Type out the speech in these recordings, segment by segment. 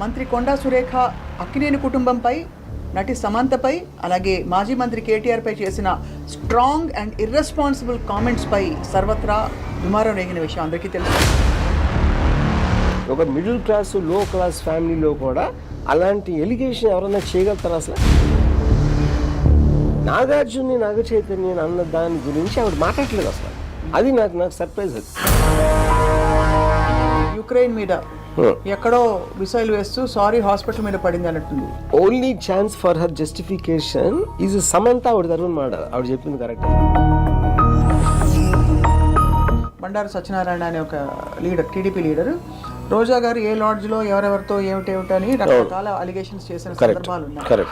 మంత్రి కొండా సురేఖ అక్కినేని కుటుంబంపై నటి సమంతపై అలాగే మాజీ మంత్రి కేటీఆర్పై చేసిన స్ట్రాంగ్ అండ్ ఇర్రెస్పాన్సిబుల్ కామెంట్స్పై సర్వత్రా దుమారం రేగిన విషయం అందరికీ తెలుసు. ఒక మిడిల్ క్లాస్ లో క్లాస్ ఫ్యామిలీలో కూడా అలాంటి ఎలిగేషన్ ఎవరైనా చేయగలుగుతారు? అసలు నాగార్జున్ని నాగ చైతన్య అన్న దాని గురించి ఆవిడ మాట్లాడలేదు అసలు. అది నాకు సర్ప్రైజ్. అది యుక్రెయిన్ మీద ఎక్కడో మిసైల్ వేస్తూ సారీ హాస్పిటల్ మీద పడింది అన్నట్టుంది. Only chance for her justification is Samantha. ఆవిడ తరఫున మాట ఆవిడ చెప్పింది కరెక్ట్. బండారు సత్యనారాయణ అనే ఒక లీడర్, టీడీపీ లీడర్, రోజా గారు ఏ లాడ్జ్లో ఎవరెవరితో ఏమిటని రకరకాల అలిగేషన్స్ చేసిన సందర్భాలు ఉన్నాయి.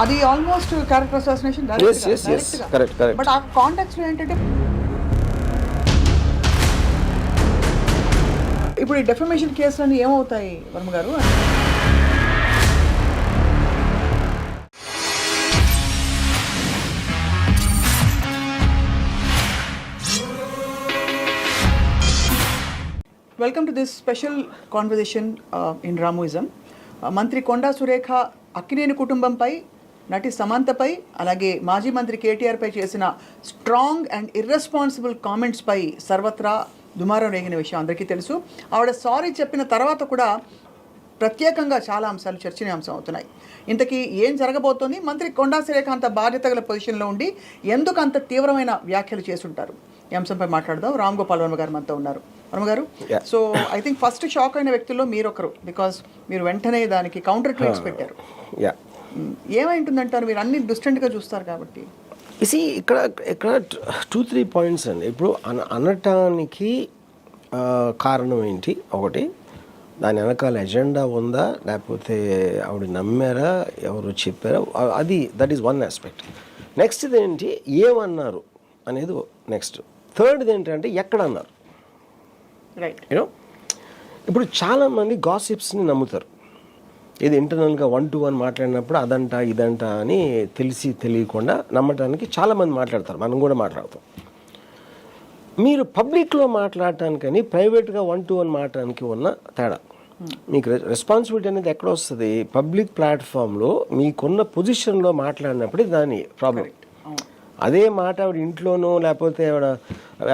అది ఆల్మోస్ట్ క్యారెక్టర్ అసాసినేషన్. బట్ ఆ కాంటాక్ట్స్ లో ఏంటంటే ఇప్పుడు ఈ డెఫమేషన్ కేసులన్నీ ఏమవుతాయి Varma garu? Welcome to this special conversation in Ramuism. మంత్రి కొండా సురేఖ అక్కినేని కుటుంబంపై నటి సమంతపై అలాగే మాజీ మంత్రి కేటీఆర్పై చేసిన స్ట్రాంగ్ అండ్ ఇర్రెస్పాన్సిబుల్ కామెంట్స్పై సర్వత్రా దుమారం రేగిన విషయం అందరికీ తెలుసు. ఆవిడ సారీ చెప్పిన తర్వాత కూడా ప్రత్యేకంగా చాలా అంశాలు చర్చనీయాంశం అవుతున్నాయి. ఇంతకీ ఏం జరగబోతోంది? మంత్రి కొండా సురేఖ అంత బాధ్యత గల పొజిషన్లో ఉండి ఎందుకు అంత తీవ్రమైన వ్యాఖ్యలు చేసుంటారు? ఈ అంశంపై మాట్లాడదాం. రామ్ గోపాల్ వర్మ గారు మనతో ఉన్నారు. వర్మ గారు, so I think first shock అయిన వ్యక్తుల్లో మీరు ఒకరు, బికాస్ మీరు వెంటనే దానికి కౌంటర్ ట్వీట్స్ పెట్టారు. ఏమై ఉంటుందంటారు? మీరు అన్ని డిస్టెంట్గా చూస్తారు కాబట్టి. ఇక్కడ 2-3 పాయింట్స్ అండి. ఇప్పుడు అనటానికి కారణం ఏంటి? ఒకటి, దాని వెనకాల ఎజెండా ఉందా, లేకపోతే ఆవిడ నమ్మారా, ఎవరు చెప్పారా, అది that is one aspect. Next ఏంటి, ఏమన్నారు అనేది నెక్స్ట్. థర్డ్ది ఏంటంటే ఎక్కడ అన్నారు. రైట్. యూనో, ఇప్పుడు చాలామంది గాసిప్స్ని నమ్ముతారు. ఇది ఇంటర్నల్గా 1-to-1 మాట్లాడినప్పుడు అదంట ఇదంట అని తెలియకుండా నమ్మటానికి చాలామంది మాట్లాడతారు. మనం కూడా మాట్లాడతాం. మీరు పబ్లిక్లో మాట్లాడటానికని ప్రైవేట్గా 1-to-1 మాట్లాడటానికి ఉన్న తేడా. మీకు రెస్పాన్సిబిలిటీ అనేది ఎక్కడ వస్తుంది? పబ్లిక్ ప్లాట్ఫామ్లో మీకున్న పొజిషన్లో మాట్లాడినప్పుడు దాని ప్రాబ్లం. అదే మాట ఆవిడ ఇంట్లోనో లేకపోతే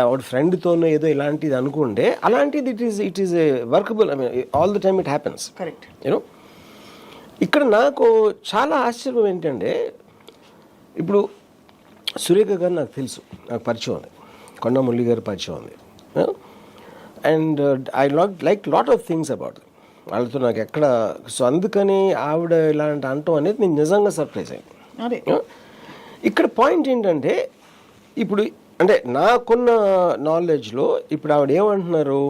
ఆవిడ ఫ్రెండ్తోనో ఏదో ఇలాంటిది అనుకుంటే అలాంటిది it is workable. I mean all the time it happens. Correct. You know, ఇక్కడ నాకు చాలా ఆశ్చర్యం ఏంటంటే, ఇప్పుడు సురేఖ గారు నాకు తెలుసు, నాకు పరిచయం ఉంది, కొండా మురళి గారు పరిచయం ఉంది, and I like lot of things about వాళ్ళతో నాకు ఎక్కడ. సో అందుకని ఆవిడ ఇలాంటి అంటం అనేది నేను నిజంగా సర్ప్రైజ్ అయ్యాను. ఇక్కడ పాయింట్ ఏంటంటే, ఇప్పుడు అంటే నాకున్న నాలెడ్జ్లో ఇప్పుడు ఆవిడ ఏమంటున్నారు,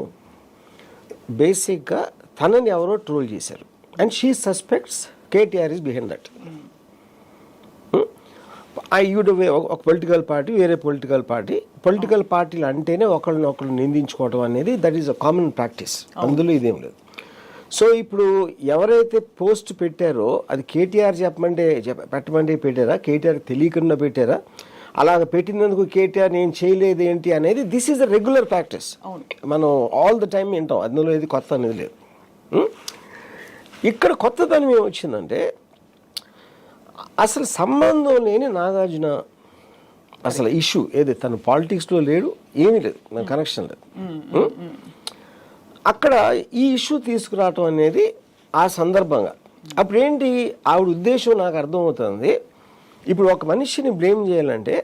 బేసిక్గా తనని ఎవరో ట్రోల్ చేశారు and she suspects KTR is behind that. ఒక పొలిటికల్ పార్టీ, వేరే పొలిటికల్ పార్టీలు అంటేనే ఒకళ్ళు నిందించుకోవడం అనేది that is a common practice. అందులో ఇదేం లేదు. సో ఇప్పుడు ఎవరైతే పోస్ట్ పెట్టారో అది కేటీఆర్ పెట్టమంటే పెట్టారా, కేటీఆర్ తెలియకుండా పెట్టారా, అలాగ పెట్టినందుకు కేటీఆర్ నేను చేయలేదు ఏంటి అనేది this is a regular practice. మనం ఆల్ ద టైం వింటాం. అందులో ఇది కొత్త అనేది లేదు. ఇక్కడ కొత్తదనం ఏమొచ్చిందంటే, అసలు సంబంధం లేని నాగార్జున అసలు ఇష్యూ ఏది, తను పాలిటిక్స్లో లేడు, ఏమీ లేదు, నాకు కనెక్షన్ లేదు. అక్కడ ఈ ఇష్యూ తీసుకురావటం అనేది ఆ సందర్భంగా అప్పుడు ఏంటి ఆవిడ ఉద్దేశం నాకు అర్థమవుతుంది. ఇప్పుడు ఒక మనిషిని బ్లేమ్ చేయాలంటే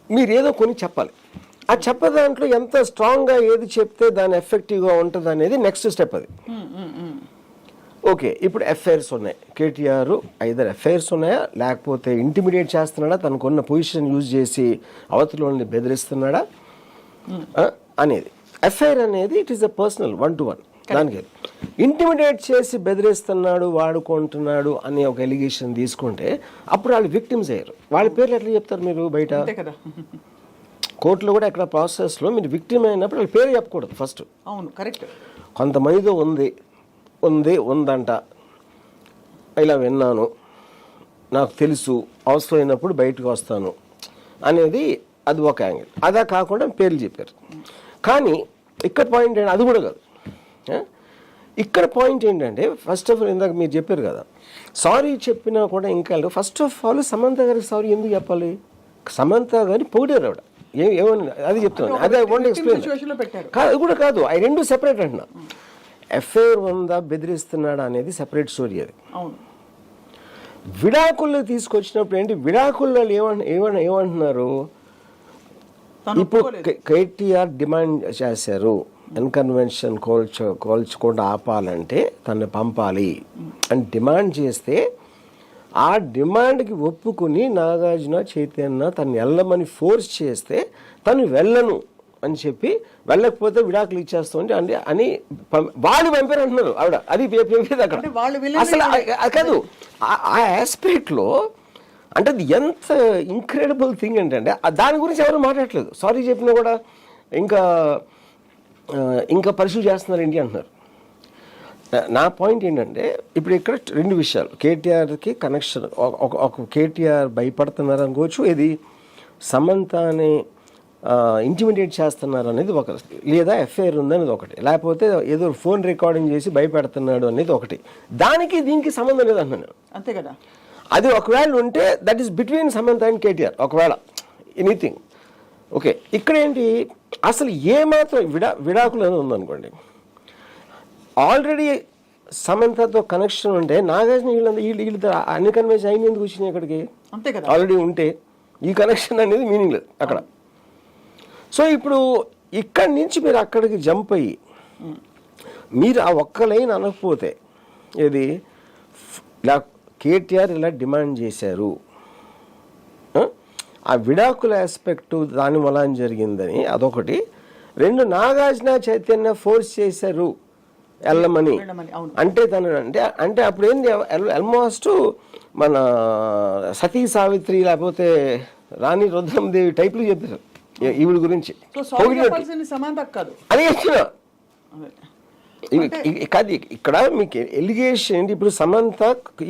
మీరు ఏదో కొన్ని చెప్పాలి. ఆ చెప్పే దాంట్లో ఎంత స్ట్రాంగ్గా ఏది చెప్తే దాని ఎఫెక్టివ్గా ఉంటుంది అనేది నెక్స్ట్ స్టెప్. అది ఓకే. ఇప్పుడు ఎఫ్ఐఆర్స్ ఉన్నాయి, కేటీఆర్ ఐదర్ ఎఫ్ఐఆర్స్ ఉన్నాయా లేకపోతే ఇంటిమిడియేట్ చేస్తున్నాడా, తనకున్న పొజిషన్ యూజ్ చేసి అవతలని బెదిరిస్తున్నాడా అనేది. ఎఫ్ఐఆర్ అనేది it is a personal 1-to-1. దానికి ఇంటిమిడియేట్ చేసి బెదిరిస్తున్నాడు, వాడుకుంటున్నాడు అనే ఒక ఎలిగేషన్ తీసుకుంటే అప్పుడు వాళ్ళు విక్టిమ్స్ అయ్యారు. వాళ్ళ పేర్లు ఎట్లా చెప్తారు మీరు బయట? కోర్టులో కూడా ఎక్కడ ప్రాసెస్లో మీరు విక్టిమ్ అయినప్పుడు వాళ్ళ పేరు చెప్పకూడదు ఫస్ట్. అవును, కరెక్ట్. కొంతమందితో ఉందంట, ఇలా విన్నాను, నాకు తెలుసు, అవసరమైనప్పుడు బయటకు వస్తాను అనేది అది ఒక యాంగిల్. అదా కాకుండా పేర్లు చెప్పారు. కానీ ఇక్కడ పాయింట్ ఏంటి, అది కూడా కాదు. ఇక్కడ పాయింట్ ఏంటంటే ఫస్ట్ ఆఫ్ ఆల్ ఇందాక మీరు చెప్పారు కదా, సారీ చెప్పినా కూడా ఇంకా ఫస్ట్ ఆఫ్ ఆల్ సమంత గారికి సారీ ఎందుకు చెప్పాలి? సమంత గారిని పొగిడారు ఆవిడ, ఏమని అది చెప్తున్నాను, అదే ఓన్లీ ఎక్స్ప్లెయిన్ కాదు, అది కూడా కాదు, అవి రెండు సెపరేట్ అంటున్నా. ఎఫ్ఐఆర్ ఉందా బెదిరిస్తున్నాడా అనేది సెపరేట్ స్టోరీ. అది విడాకుల్లో తీసుకొచ్చినప్పుడు ఏంటి, విడాకుల్లో ఏమంటున్నారు, ఇప్పుడు కేటీఆర్ డిమాండ్ చేశారు అన్కన్వెన్షన్ కోల్చకుండా ఆపాలంటే తను పంపాలి అని డిమాండ్ చేస్తే, ఆ డిమాండ్కి ఒప్పుకుని నాగార్జున చైతన్య తను వెళ్ళమని ఫోర్స్ చేస్తే తను వెళ్ళను అని చెప్పి, వెళ్ళకపోతే విడాకులు ఇచ్చేస్తుంది అని వాళ్ళు పంపారు అంటున్నారు ఆవిడ. అది పంపేది అక్కడ అసలు కాదు. ఆ ఆస్పెక్ట్లో అంటే అది ఎంత ఇంక్రెడిబుల్ థింగ్ ఏంటంటే దాని గురించి ఎవరు మాట్లాడట్లేదు. సారీ చెప్పినా కూడా ఇంకా పరిశీలి చేస్తున్నారు ఏంటి అంటున్నారు. నా పాయింట్ ఏంటంటే ఇప్పుడు ఇక్కడ రెండు విషయాలు, కేటీఆర్కి కనెక్షన్, ఒక కేటీఆర్ భయపడుతున్నారు అనుకోవచ్చు, ఇది సమంతని ఇంటిమిడేట్ చేస్తున్నారు అనేది ఒక, లేదా ఎఫ్ఐఆర్ ఉందనేది ఒకటి, లేకపోతే ఏదో ఫోన్ రికార్డింగ్ చేసి భయపెడుతున్నాడు అనేది ఒకటి. దానికి దీనికి సంబంధం లేదు అంటున్నాను, అంతే కదా. అది ఒకవేళ ఉంటే that is between Samantha and KTR, ఒకవేళ ఎనీథింగ్ ఓకే. ఇక్కడ ఏంటి అసలు ఏమాత్రం విడాకులు అనేది ఉందనుకోండి, ఆల్రెడీ సమంతతో కనెక్షన్ ఉంటే నాగార్జున వీళ్ళతో అన్ని కన్వెన్షన్ అయింది ఎందుకు వచ్చినాయి ఇక్కడికి, అంతే కదా. ఆల్రెడీ ఉంటే ఈ కనెక్షన్ అనేది మీనింగ్ లేదు అక్కడ. సో ఇప్పుడు ఇక్కడి నుంచి మీరు అక్కడికి జంప్ అయ్యి మీరు ఆ ఒక్క లైన్ అనకపోతే, ఏది ఇలా కేటీఆర్ ఇలా డిమాండ్ చేశారు, ఆ విడాకుల ఆస్పెక్ట్ దాని వల్ల జరిగిందని అదొకటి, రెండు నాగార్జున చైతన్య ఫోర్స్ చేశారు వెళ్ళమని అంటే తను అంటే అప్పుడు ఏంది ఆల్మోస్ట్ మన సతీ సావిత్రి లేకపోతే రాణి రుద్రమదేవి టైప్లు చెప్పారు ఈవిడ గురించి. అదే చెప్తున్నా కాదు, ఇక్కడ మీకు ఎలిగేషన్ ఏంటి, ఇప్పుడు సమంత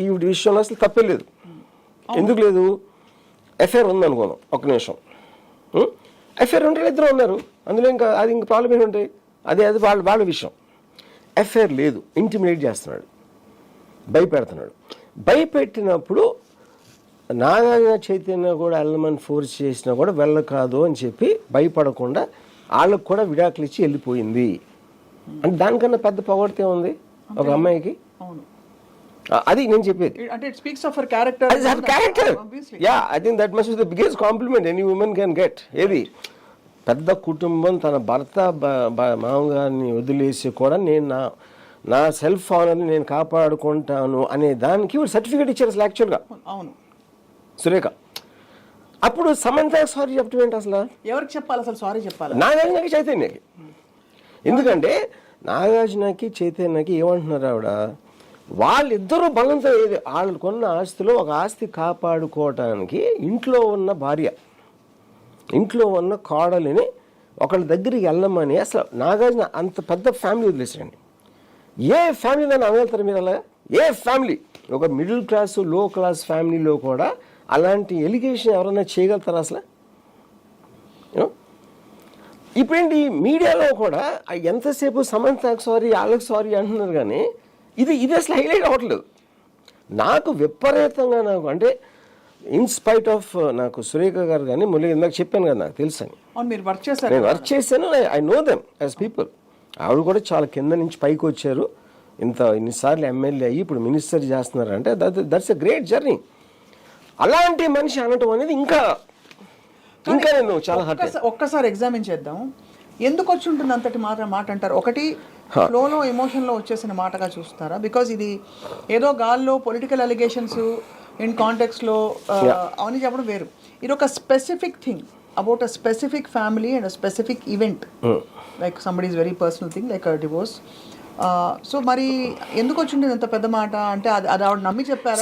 ఈవిడ విషయంలో అసలు తప్పలేదు. ఎందుకు లేదు, ఎఫ్ఐఆర్ ఉంది అనుకోను, ఒక్క నిమిషం, ఎఫ్ఐఆర్ ఉంటే ఇద్దరు ఉన్నారు, అందులో ఇంకా అది ఇంకా ప్రాబ్లం ఏంటంటాయి, అదే వాళ్ళ విషయం. ఎఫ్ఐఆర్ లేదు, ఇంటిమిడేట్ చేస్తున్నాడు, భయపెడుతున్నాడు. భయపెట్టినప్పుడు నాగార్జున చైతన్య కూడా వెళ్ళమని ఫోర్స్ చేసినా కూడా వెళ్ళకాదు అని చెప్పి భయపడకుండా వాళ్ళకు కూడా విడాకులు ఇచ్చి వెళ్ళిపోయింది. అంటే దానికన్నా పెద్ద పొగడితే ఉంది ఒక అమ్మాయికి, అది నేను చెప్పేది. I think that must be the biggest compliment any women can get. ఏది పెద్ద కుటుంబం తన భర్త మామగారిని వదిలేసి కూడా నేను నా సెల్ఫ్ ఆనర్ని నేను కాపాడుకుంటాను అనే దానికి సర్టిఫికేట్ ఇచ్చారు అసలు యాక్చువల్గా. అవును సురేఖ. అప్పుడు సమంత సారీ చెప్పడం ఏంటి అసలు, ఎవరికి చెప్పాలి అసలు సారీ చెప్పాలి? నాగార్జునకి చైతన్యకి. ఎందుకంటే నాగార్జునకి చైతన్యకి ఏమంటున్నారు ఆవిడ, వాళ్ళిద్దరూ బలంతో ఏది వాళ్ళు కొన్న ఆస్తిలో ఒక ఆస్తి కాపాడుకోవటానికి ఇంట్లో ఉన్న భార్య, ఇంట్లో ఉన్న కోడలిని ఒకళ్ళ దగ్గరికి వెళ్ళమని అసలు నాగార్జున అంత పెద్ద ఫ్యామిలీ వదిలేసారండి. ఏ ఫ్యామిలీ దాన్ని అనగలుగుతారు మీరు అలా? ఏ ఫ్యామిలీ, ఒక మిడిల్ క్లాస్ లో క్లాస్ ఫ్యామిలీలో కూడా అలాంటి ఎలిగేషన్ ఎవరైనా చేయగలుగుతారా అసలు? ఇప్పుడేంటి మీడియాలో కూడా ఎంతసేపు సమంతకు సారీ వాళ్ళకి సారీ అంటున్నారు, కానీ ఇది అసలు హైలైట్ అవ్వట్లేదు. నాకు విపరీతంగా అంటే ఇన్స్పైట్ ఆఫ్ నాకు సురేఖ గారు కానీ మురళి ఇందాక చెప్పాను కదా, నాకు తెలుసు అని. నేను వర్క్ చేశాను, I know them as people. ఆవిడ కూడా చాలా కింద నుంచి పైకి వచ్చారు, ఇన్నిసార్లు ఎమ్మెల్యే అయ్యి ఇప్పుడు మినిస్టర్ చేస్తున్నారంటే దట్స్ ఎ గ్రేట్ జర్నీ. అలాంటి మనిషి అనటం అనేది ఇంకా నేను చాలా ఒక్కసారి ఎగ్జామిన్ చేద్దాం. ఎందుకు వచ్చి ఉంటుంది అంతటి మాట అంటారు? ఒకటి ఫ్లోలో ఎమోషన్లో వచ్చేసిన మాటగా చూస్తారా? బికాజ్ ఇది ఏదో గాల్లో పొలిటికల్ అలిగేషన్స్ ఇన్ కాంటెక్స్లో అవన్నీ చెప్పడం వేరు. ఇది ఒక specific thing about a specific family and a specific event, like somebody is very personal thing like a divorce. So మరి ఎందుకు వచ్చింది అంత పెద్ద మాట? అంటే అది ఆవిడ నమ్మి చెప్పారా?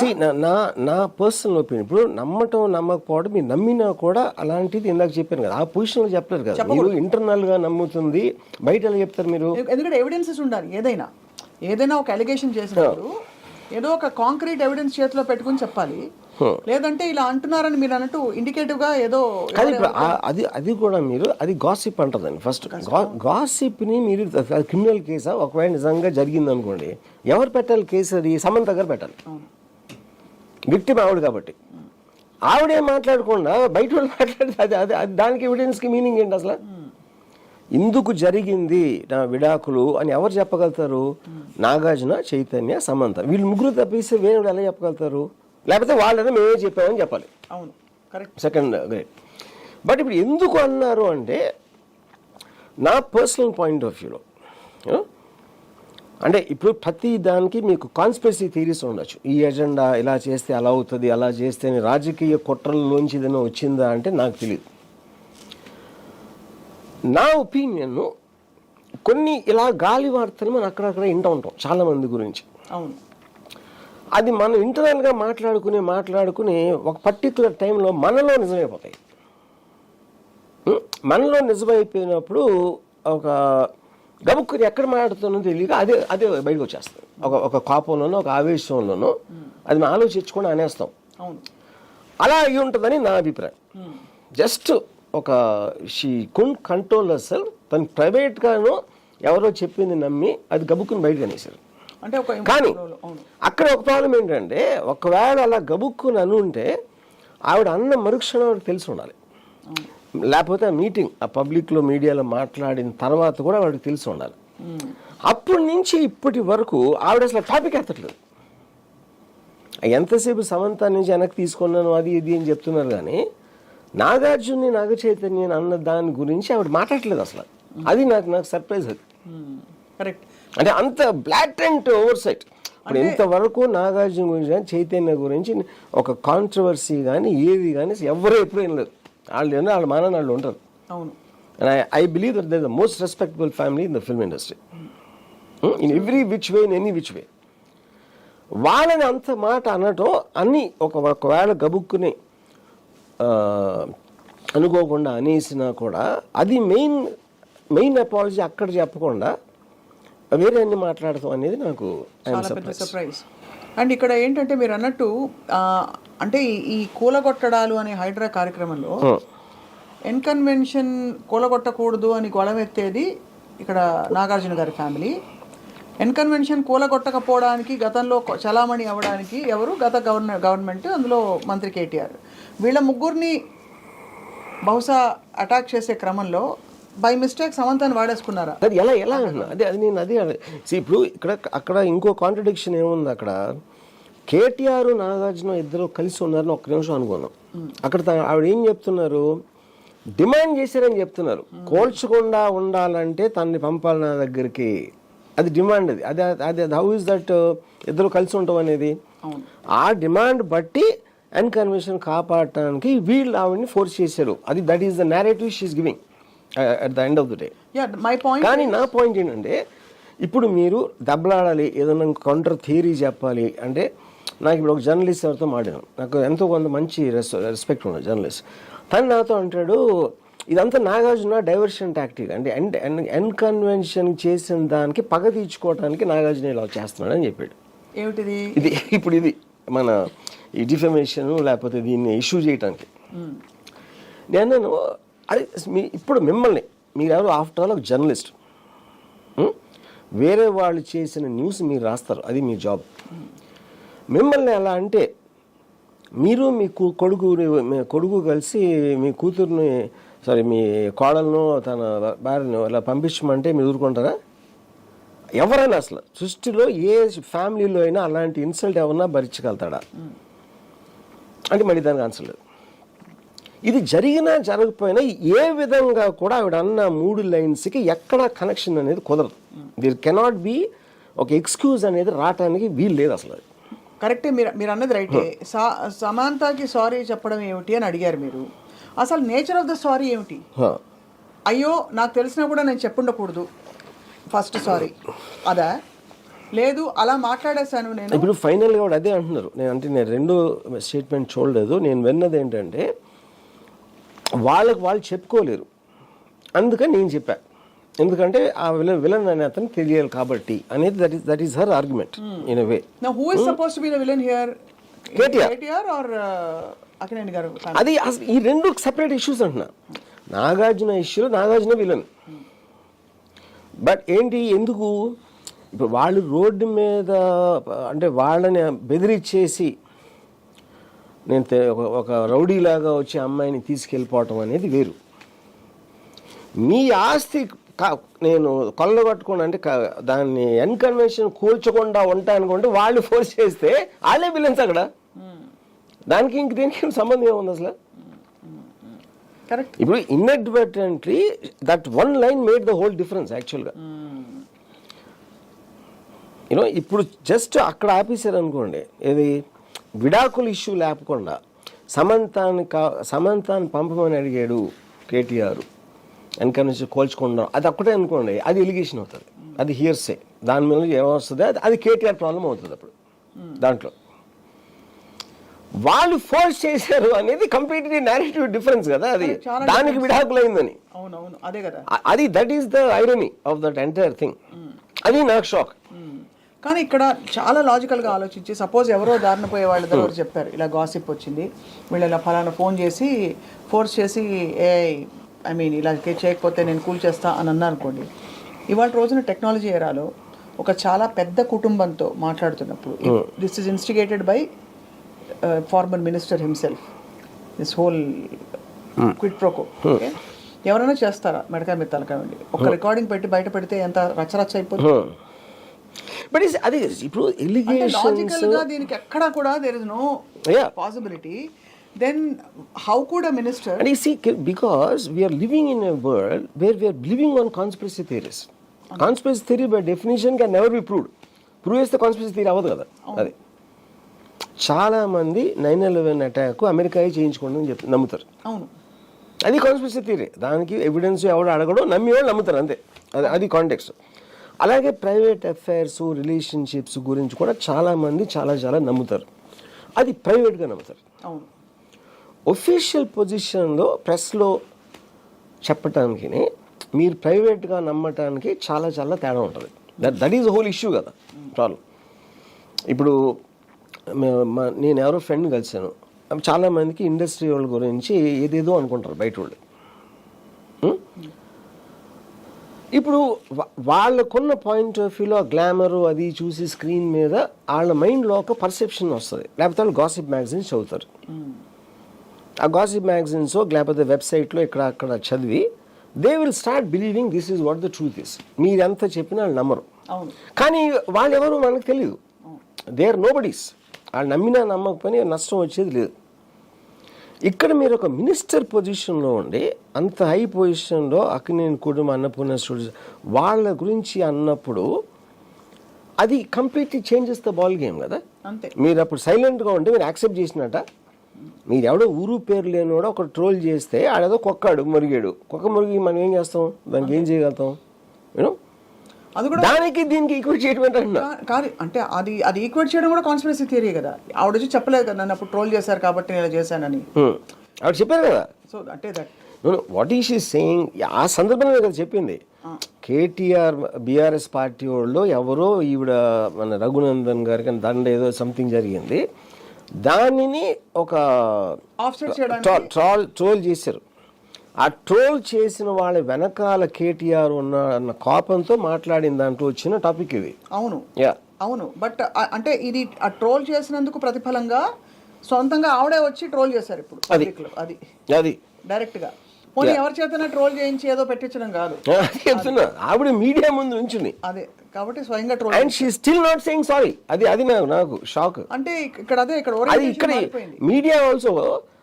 నా పర్సనల్ ఒపీనియన్, ఇప్పుడు నమ్మటం నమ్మకపోవడం, మీరు నమ్మినా కూడా అలాంటిది ఇందాక చెప్పాను కదా, ఆ పొజిషన్లో చెప్పలేరు కదా. మీరు ఇంటర్నల్ గా నమ్ముతుంది, బయట ఎలా చెప్తారు మీరు? ఎందుకంటే ఎవిడెన్సెస్ ఉండాలి. ఏదైనా ఒక అలిగేషన్ చేసినప్పుడు ఏదో ఒక కాంక్రీట్ ఎవిడెన్స్ చేతిలో పెట్టుకుని చెప్పాలి, లేదంటే ఇలా అంటున్నారని మీరు అన్నట్టు ఇండికేటివ్ గా ఏదో కానీ ఇప్పుడు అది కూడా మీరు అది గాసిప్ అంటుందండి. ఫస్ట్ గాసిప్ని మీరు క్రిమినల్ కేసా ఒకవేళ నిజంగా జరిగింది అనుకోండి, ఎవరు పెట్టాలి కేసు? అది సమంత గారు పెట్టాలి. విక్టిమ్ ఆవిడ కాబట్టి ఆవిడే మాట్లాడకుండా బయట వాళ్ళు మాట్లాడితే అది దానికి ఎవిడెన్స్కి మీనింగ్ ఏంటి అసలు? ఇందుకు జరిగింది నా విడాకులు అని ఎవరు చెప్పగలుగుతారు? నాగార్జున, చైతన్య, సమంత, వీళ్ళు ముగ్గురు తప్పిస్తే వేరే ఎలా చెప్పగలుగుతారు? లేకపోతే వాళ్ళని మేమే చెప్పామని చెప్పాలి. అవును, కరెక్ట్. Second great. బట్ ఇప్పుడు ఎందుకు అన్నారు అంటే నా పర్సనల్ పాయింట్ ఆఫ్ వ్యూలో, అంటే ఇప్పుడు ప్రతి దానికి మీకు కాన్స్పిరసీ థియరీస్ ఉండొచ్చు. ఈ ఎజెండా ఇలా చేస్తే అలా అవుతుంది, అలా చేస్తే రాజకీయ కుట్రల్లోంచి ఏదైనా వచ్చిందా అంటే నాకు తెలియదు. నా ఒపీనియన్, కొన్ని ఇలా గాలి వార్తలు మనం అక్కడక్కడ వింటూ ఉంటాం చాలా మంది గురించి. అవును, అది మనం ఇంటర్నల్గా మాట్లాడుకుని ఒక పర్టికులర్ టైంలో మనలో నిజమైపోతాయి. మనలో నిజమైపోయినప్పుడు ఒక గబుక్కుని ఎక్కడ మాట్లాడుతున్నో తెలియక అదే అదే బయటకు వచ్చేస్తుంది. ఒక కోపంలోనో ఒక ఆవేశంలోనో అది మనం ఆలోచించుకొని అనేస్తాం. అలా అయి ఉంటుందని నా అభిప్రాయం. జస్ట్ ఒక షీ కుడ్ కంట్రోల్ అసలు తను ప్రైవేట్గాను ఎవరో చెప్పింది నమ్మి అది గబుక్కుని బయటకు అనేసారు. కానీ అక్కడ ఒక ప్రాబ్లం ఏంటంటే, ఒకవేళ అలా గబుక్కుని అనుంటే ఆవిడ అన్న మరుక్షణం ఆవిడకి తెలిసి ఉండాలి. లేకపోతే ఆ మీటింగ్ ఆ పబ్లిక్లో మీడియాలో మాట్లాడిన తర్వాత కూడా వాడికి తెలిసి ఉండాలి. అప్పటి నుంచి ఇప్పటి వరకు ఆవిడ అసలు టాపిక్ ఎత్తట్లేదు. ఎంతసేపు సమంత నుంచి వెనక్కి తీసుకున్నాను అది ఇది అని చెప్తున్నారు, కానీ నాగార్జున్ని, నాగ చైతన్య అన్న దాని గురించి ఆవిడ మాట్లాడలేదు అసలు. అది నాకు సర్ప్రైజ్. అది కరెక్ట్. అంటే అంత బ్లాటెంట్ ఓవర్ సైట్. ఇప్పుడు ఇంతవరకు నాగార్జున గురించి కానీ చైతన్య గురించి ఒక కాంట్రవర్సీ కానీ ఏది కానీ ఎవరు ఎప్పుడు ఏం లేదు. వాళ్ళ మానని వాళ్ళు ఉంటారు. And I believe that they're the most respectable family in the film industry. In every which way, in any which way. వాళ్ళని అంత మాట అనటం అన్నీ ఒకవేళ గబుక్కుని అనుకోకుండా అనేసినా కూడా అది మెయిన్ అపాలజీ అక్కడ చెప్పకుండా వేరే అన్ని మాట్లాడతాం అనేది నాకు సర్ప్రైజ్. అండ్ ఇక్కడ ఏంటంటే మీరు అన్నట్టు అంటే ఈ కూలగొట్టడాలు అనే హైడ్రా కార్యక్రమంలో ఎన్కన్వెన్షన్ కూలగొట్టకూడదు అని గొడవెత్తేది ఇక్కడ నాగార్జున గారి ఫ్యామిలీ. ఎన్కన్వెన్షన్ కూలగొట్టకపోవడానికి గతంలో చలామణి అవ్వడానికి ఎవరు? గత గవర్నమెంట్, అందులో మంత్రి కేటీఆర్. వీళ్ళ ముగ్గురిని బహుశా అటాక్ చేసే క్రమంలో బై మిస్టేక్ సమంతాన్ని వాడేసుకున్నారా? అది ఎలా ఇప్పుడు అక్కడ ఇంకో కాంట్రడిక్షన్ ఏముంది? అక్కడ కేటీఆర్, నాగార్జున ఇద్దరు కలిసి ఉన్నారని ఒక్క నిమిషం అనుకున్నాం. అక్కడ ఆవిడ ఏం చెప్తున్నారు? డిమాండ్ చేశారని చెప్తున్నారు. కోల్చకుండా ఉండాలంటే తనని పంపాలి నా దగ్గరికి, అది డిమాండ్. అది హౌ ఇస్ దట్ ఇద్దరు కలిసి ఉంటాం అనేది? ఆ డిమాండ్ బట్టి ఎన్కన్వెన్షన్ కాపాడటానికి వీళ్ళు ఆవిడని ఫోర్స్ చేశారు. అది that is the narrative she is giving at the end of the day. కానీ నా పాయింట్ ఏంటంటే, ఇప్పుడు మీరు దెబ్బలాడాలి, ఏదైనా కౌంటర్ థియరీ చెప్పాలి అంటే, నాకు ఇప్పుడు ఒక జర్నలిస్ట్ ఎవరితో మాట్లాడాను, నాకు ఎంతో కొంత మంచి రెస్పెక్ట్ ఉండదు జర్నలిస్ట్. తను నాతో అంటాడు, ఇదంతా నాగార్జున డైవర్షన్ టాక్టిక్, అంటే ఎన్కన్వెన్షన్ చేసిన దానికి పగ తీర్చుకోవడానికి నాగార్జున ఇలా చేస్తున్నాడు అని చెప్పాడు. ఏమిటిది? ఇది మన ఈ డిఫమేషన్ లేకపోతే దీన్ని ఇష్యూ చేయడానికి. నేను అది ఇప్పుడు మిమ్మల్ని, మీరెవరు ఆఫ్టర్ ఆల్ ఒక జర్నలిస్ట్, వేరే వాళ్ళు చేసిన న్యూస్ మీరు రాస్తారు, అది మీ జాబ్. మిమ్మల్ని ఎలా అంటే, మీరు మీ కొడుకు కలిసి మీ కూతుర్ని మీ కోడలను తన భార్యను అలా పంపించమంటే మీరు ఊరుకుంటారా? ఎవరైనా అసలు సృష్టిలో ఏ ఫ్యామిలీలో అయినా అలాంటి ఇన్సల్ట్ ఎవరన్నా భరించగలుగుతాడా అంటే మళ్ళీ దానికి ఆన్సర్ లేదు. ఇది జరిగినా జరగకపోయినా ఏ విధంగా కూడా ఆవిడ అన్న 3 లైన్స్కి ఎక్కడ కనెక్షన్ అనేది కుదరదు. దిర్ కెనాట్ బి ఒక ఎక్స్క్యూజ్ అనేది రావటానికి వీలు లేదు అసలు. కరెక్టే, మీరు అన్నది రైటే. సమంతకి సారీ చెప్పడం ఏమిటి అని అడిగారు మీరు. అసలు నేచర్ ఆఫ్ ద సారీ ఏమిటి? అయ్యో నాకు తెలిసినా కూడా నేను చెప్పుండకూడదు ఫస్ట్ సారీ అదా? లేదు అలా మాట్లాడేశాను నేను. ఇప్పుడు ఫైనల్గా కూడా అదే అంటున్నారు. నేను రెండో స్టేట్మెంట్ చూడలేదు. నేను విన్నది ఏంటంటే, వాళ్ళు చెప్పుకోలేరు, అందుకని నేను చెప్పా. ఎందుకంటే ఆ విలన్ అనే అతను తెలియాలి కాబట్టి అనేది that is her argument in a way. Now, who is supposed to be the villain here? KTR. KTR or Akkineni garu? అది ఈ రెండు సెపరేట్ ఇష్యూస్ అంటున్నా. నాగార్జున ఇష్యూలో నాగార్జున విలన్. బట్ ఏంటి ఎందుకు ఇప్పుడు వాళ్ళు రోడ్డు మీద అంటే వాళ్ళని బెదిరించేసి నేను ఒక రౌడీలాగా వచ్చి అమ్మాయిని తీసుకెళ్ళిపోవటం అనేది వేరు. మీ ఆస్తి నేను కొల్లగొట్టుకోండి అంటే దాన్ని అన్కన్వెన్షన్ కూల్చకుండా ఉంటానుకుంటే వాళ్ళు ఫోర్స్ చేస్తే వాళ్ళే విలన్స్ అక్కడ. దానికి ఇంక దీనికి సంబంధం ఏముంది అసలు? కరెక్ట్. ఇప్పుడు inadvertently that one line made the whole difference యాక్చువల్గా. యూనో ఇప్పుడు జస్ట్ అక్కడ ఆపేశారు అనుకోండి, ఏది విడాకుల ఇష్యూ లేకుండా సమంతాన్ని పంపమని అడిగాడు కేటీఆర్, ఎన్కన్వెన్షన్ కోల్చుకుండా అది ఒక్కటే అనుకోండి, అది ఎలిగేషన్ అవుతుంది, అది హియర్సే. దాని మీద ఏమొస్తుంది అది కేటీఆర్ ప్రాబ్లం అవుతుంది. అప్పుడు దాంట్లో వాళ్ళు ఫోర్స్ చేశారు అనేది కంప్లీట్లీ నేరేటివ్ డిఫరెన్స్ కదా, అది దానికి విడాకులైందని. అవునవును, అదే కదా, అది that is the irony of that entire thing. అది నాకు షాక్. కానీ ఇక్కడ చాలా లాజికల్గా ఆలోచించి, సపోజ్ ఎవరో దారిన పోయే వాళ్ళ దగ్గర చెప్పారు ఇలా గాసిప్ వచ్చింది, వీళ్ళు ఇలా ఫలానా ఫోన్ చేసి ఫోర్స్ చేసి ఇలా చేయకపోతే నేను కూల్ చేస్తా అని అన్నా అనుకోండి. ఇవాళ రోజున టెక్నాలజీ ఏరాలో ఒక చాలా పెద్ద కుటుంబంతో మాట్లాడుతున్నప్పుడు this is instigated by former minister himself, this whole quid pro quo. Okay, ఎవరైనా చేస్తారా మెడకాయ మీద తలకాయ ఉండి ఒక రికార్డింగ్ పెట్టి బయట పెడితే ఎంత రచ్చరచ్చ అయిపోతుంది. బట్ అది ఇప్పుడు లాజికల్గా దీనికి ఎక్కడా కూడా there is no possibility. Then how could a minister? And you see, because we are living in a world where we are living on conspiracy theories. Conspiracy theory by definition can never be proved. Prove చేస్తే conspiracy theory అవ్వదు కదా. అది చాలా మంది 9/11 attack America చేయించుకోండి చెప్పి నమ్ముతారు. అవును, అది కాన్స్పిరసీ థియరీ. దానికి ఎవిడెన్స్ ఎవడు అడగడో నమ్మేవాళ్ళు నమ్ముతారు అంతే. అది కాంటెక్స్ట్. అలాగే ప్రైవేట్ అఫైర్స్ రిలేషన్షిప్స్ గురించి కూడా చాలామంది చాలా నమ్ముతారు. అది ప్రైవేట్గా నమ్ముతారు. అవును, ఒఫీషియల్ పొజిషన్లో ప్రెస్లో చెప్పటానికి మీరు ప్రైవేట్గా నమ్మటానికి చాలా తేడా ఉంటుంది. దట్ ఈజ్ హోల్ ఇష్యూ కదా ప్రాబ్లం. ఇప్పుడు నేను ఎవరో ఫ్రెండ్ కలిసాను, చాలామందికి ఇండస్ట్రీ వాళ్ళ గురించి ఏదేదో అనుకుంటారు బయట వాళ్ళు. ఇప్పుడు వాళ్ళకున్న పాయింట్ ఆఫ్ వ్యూలో గ్లామరు అది చూసి స్క్రీన్ మీద వాళ్ళ మైండ్లో ఒక పర్సెప్షన్ వస్తుంది. లేకపోతే వాళ్ళు గాసిప్ మ్యాగజైన్స్ చదువుతారు. ఆ గాసిప్ మ్యాగజైన్స్ లేకపోతే వెబ్సైట్లో ఇక్కడ అక్కడ చదివి they will start believing this is what the truth is. మీరు ఎంత చెప్పినా వాళ్ళు నమ్మరు. కానీ వాళ్ళు ఎవరు మనకు తెలియదు. They are nobodies. వాళ్ళు నమ్మినా నమ్మకపోయినా నష్టం వచ్చేది లేదు. ఇక్కడ మీరు ఒక మినిస్టర్ పొజిషన్లో ఉండి అంత హై పొజిషన్లో అక్కినేని కుటుంబం అన్నపూర్ణ స్టూడియోస్ వాళ్ళ గురించి అన్నప్పుడు అది completely changes the ball game కదా. మీరు అప్పుడు సైలెంట్గా ఉంటే మీరు యాక్సెప్ట్ చేసినట్ట. మీరు ఎవడో ఊరు పేరు లేనివాడో ఒక ట్రోల్ చేస్తే ఆడేదో కుక్క మురిగి మనం ఏం చేస్తాం, దానికి ఏం చేయగలుగుతాం? యూనో, దానికి దీనికి ఈక్వేట్ చేయడం కాదు. అంటే అది ఈక్వేట్ చేయడం కూడా కాన్స్పిరసీ థియరీ కదా. ఆవిడ వచ్చి చెప్పలేదు కదా నన్ను అప్పుడు ట్రోల్ చేశారు కాబట్టి నేను చేశానని. ఆవిడ చెప్పారు కదా. సో అంటే that what is she saying, ఆ సందర్భంలో కదా చెప్పింది. కేటీఆర్ బీఆర్ఎస్ పార్టీ వాళ్ళు ఎవరో ఈవిడ మన రఘునందన్ గారికి దండ ఏదో సంథింగ్ జరిగింది, దానిని ఒక ట్రోల్ చేశారు. ఆ ట్రోల్ చేసిన వాళ్ళ వెనకాల కేటీఆర్ అన్న కోపంతో మాట్లాడిన దాంట్లో వచ్చిన టాపిక్ ఇది. అవును బట్ అంటే ఇది ఆ ట్రోల్ చేసినందుకు ప్రతిఫలంగా సొంతంగా ఆవిడే వచ్చి ట్రోల్ చేశారు ఇప్పుడు అది డైరెక్ట్ గా. పోనీ ఎవరి చేతనా ట్రోల్ చేయించి ఏదో పెట్టించడం కాదు, చెప్తున్నా. ఆవిడ మీడియా ముందు నుంచుని అదే కాబట్టి స్వయంగా troll. And she still not saying sorry. అది నాకు షాక్. అంటే ఇక్కడ మీడియా ఆల్సో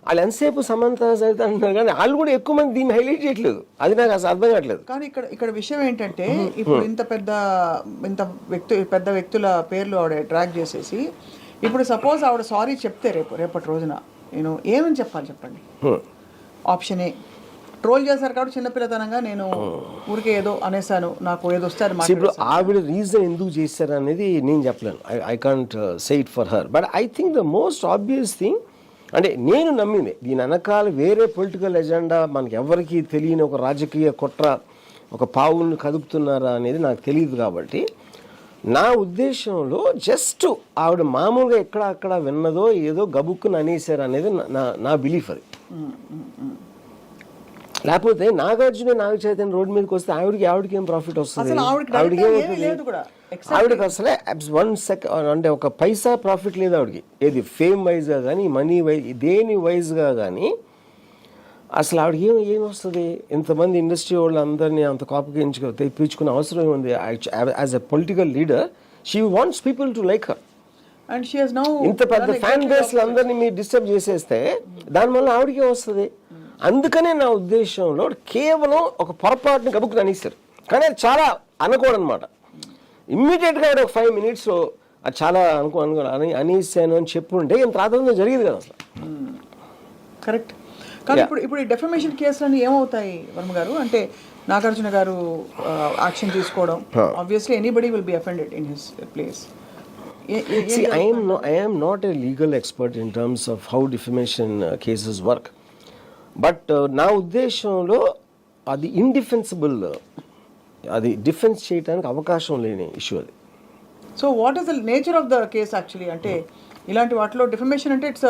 వాళ్ళు ఎంతసేపు సమంత సరిత అంటున్నారు కానీ వాళ్ళు కూడా ఎక్కువ మంది దీన్ని హైలైట్ చేయట్లేదు. అది నాకు అసలు అర్థం కావట్లేదు. కానీ ఇక్కడ విషయం ఏంటంటే ఇప్పుడు ఇంత పెద్ద వ్యక్తుల పేర్లు ఆవిడ ట్రాక్ చేసేసి ఇప్పుడు సపోజ్ ఆవిడ సారీ చెప్తే రేపటి రోజున నేను ఏమని చెప్పాలి చెప్పండి? ఆప్షన్ ఏ, ట్రోల్ చేశారు కాబట్టి చిన్నపిల్లతనంగా నేను ఊరికే ఏదో అనేసాను, నాకు ఏదో వస్తే అది. ఇప్పుడు ఆవిడ రీజన్ ఎందుకు చేశారు అనేది నేను చెప్పలేను. I can't say it for her. But I think the most obvious thing, అంటే నేను నమ్మింది దీని వెనకాల వేరే పొలిటికల్ ఎజెండా, మనకి ఎవరికి తెలియని ఒక రాజకీయ కుట్ర ఒక పావులను కదుపుతున్నారా అనేది నాకు తెలియదు. కాబట్టి నా ఉద్దేశంలో జస్ట్ ఆవిడ మామూలుగా ఎక్కడ అక్కడ విన్నదో ఏదో గబుక్కుని అనేసారు అనేది నా బిలీఫ్ అది. లేకపోతే నాగార్జున నాగ చైతన్య రోడ్డు మీదకి వస్తే ఆవిడకి ఏం ప్రాఫిట్ వస్తుంది? ఆవిడకి అసలే 1 సెకండ్ అంటే ఒక పైసా ప్రాఫిట్ లేదు ఆవిడకి. ఏది ఫేమ్ వైజ్గా కానీ మనీ వైజ్ దేని వైజ్గా కానీ అసలు ఆవిడకి ఏం వస్తుంది? ఇంతమంది ఇండస్ట్రీ వాళ్ళు అందరినీ అంత కాపుకి తెప్పించుకునే అవసరం ఉంది. As a political leader she wants people to like her. And she has now ఇంత పెద్ద ఫ్యాన్ బేస్ అందరినీ మీరు డిస్టర్బ్ చేసేస్తే దానివల్ల ఆవిడకే వస్తుంది. అందుకనే నా ఉద్దేశంలో కేవలం ఒక పొరపాటుని గబుక్కుని అనేస్తారు. కానీ అది చాలా అనకూడదన్నమాట. ఇమ్మీడియట్గా ఒక 5 minutes అది చాలా అనేసాను అని చెప్పుంటే ఇంత రాత్రి జరిగేది కదా అసలు. కరెక్ట్. కానీ ఇప్పుడు ఈ డెఫమేషన్ కేసులన్నీ ఏమవుతాయి వర్మ గారు? అంటే నాగార్జున గారు యాక్షన్ తీసుకోవడం, obviously anybody will be offended in his place. See, I am not a legal expert in terms of how defamation cases work. But నా ఉద్దేశంలో అది ఇండిఫెన్సిబుల్, అది డిఫెన్స్ చేయడానికి అవకాశం లేని ఇష్యూ అది. So what is the nature of the case actually? అంటే ఇలాంటి వాటిలో డిఫమేషన్ అంటే it's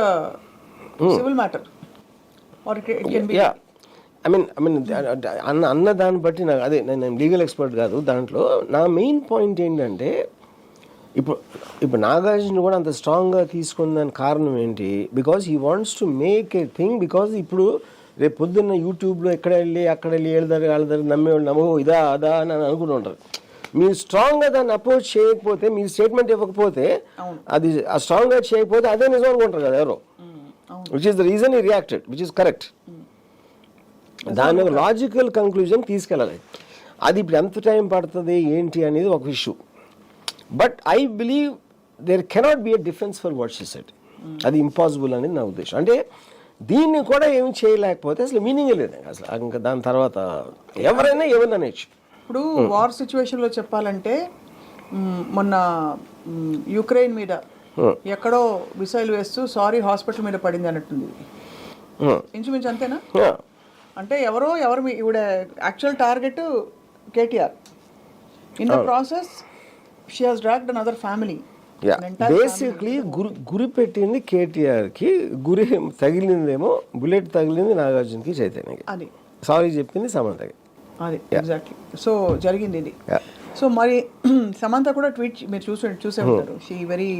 civil matter or it can be. I mean అన్న దాన్ని బట్టి నాకు అదే, నేను లీగల్ ఎక్స్పర్ట్ కాదు దాంట్లో. నా మెయిన్ పాయింట్ ఏంటంటే ఇప్పుడు నాగార్జున కూడా అంత స్ట్రాంగ్గా తీసుకున్న దానికి కారణం ఏంటి? Because he wants to make a thing. Because ఇప్పుడు రేపు పొద్దున్న యూట్యూబ్లో అక్కడ వెళ్ళి వాళ్ళ నమ్మేవాళ్ళు నమ్మో ఇదా అదా అని అనుకుంటూ ఉంటారు. మీరు స్ట్రాంగ్గా దాన్ని అపోజ్ చేయకపోతే, మీరు స్టేట్మెంట్ ఇవ్వకపోతే, అది ఆ స్ట్రాంగ్గా చేయకపోతే అదే నిజం అనుకుంటారు కదా ఎవరో. విచ్ ఈస్ ద రీజన్ ఈ రియాక్టెడ్, విచ్ ఈస్ కరెక్ట్. దాని లాజికల్ కంక్లూజన్ తీసుకెళ్ళాలి. అది ఇప్పుడు ఎంత టైం పడుతుంది ఏంటి అనేది ఒక issue. But I believe there cannot be a defence for what she said. అది ఇంపాసిబుల్ అనేది నా ఉద్దేశం. అంటే దీన్ని కూడా ఏమి చేయలేకపోతే అసలు మీనింగ్ లేదు అసలు. ఇంకా దాని తర్వాత ఎవరైనా ఏమన్నా అనేచ్చు. ఇప్పుడు వార్ సిచ్యువేషన్లో చెప్పాలంటే మొన్న యుక్రెయిన్ మీద ఎక్కడో మిసైల్ వేస్తూ సారీ హాస్పిటల్ మీద పడింది అన్నట్టుంది. ఇంచుమించు అంతేనా? అంటే ఎవరు ఇవిడ actual target KTR. In the process she has dragged another family. Basically గురి పెట్టింది కేటీఆర్కి, గురి తగిలిందేమో బుల్లెట్ తగిలింది నాగార్జునకి చైతన్యకి. అది సారీ చెప్పింది సమంతకి. అది ఎగ్జాక్ట్లీ. సో జరిగింది ఇది. సో మరి సమంత కూడా ట్వీట్ మీరు చూసే ఉంటారు. షీ వెరీ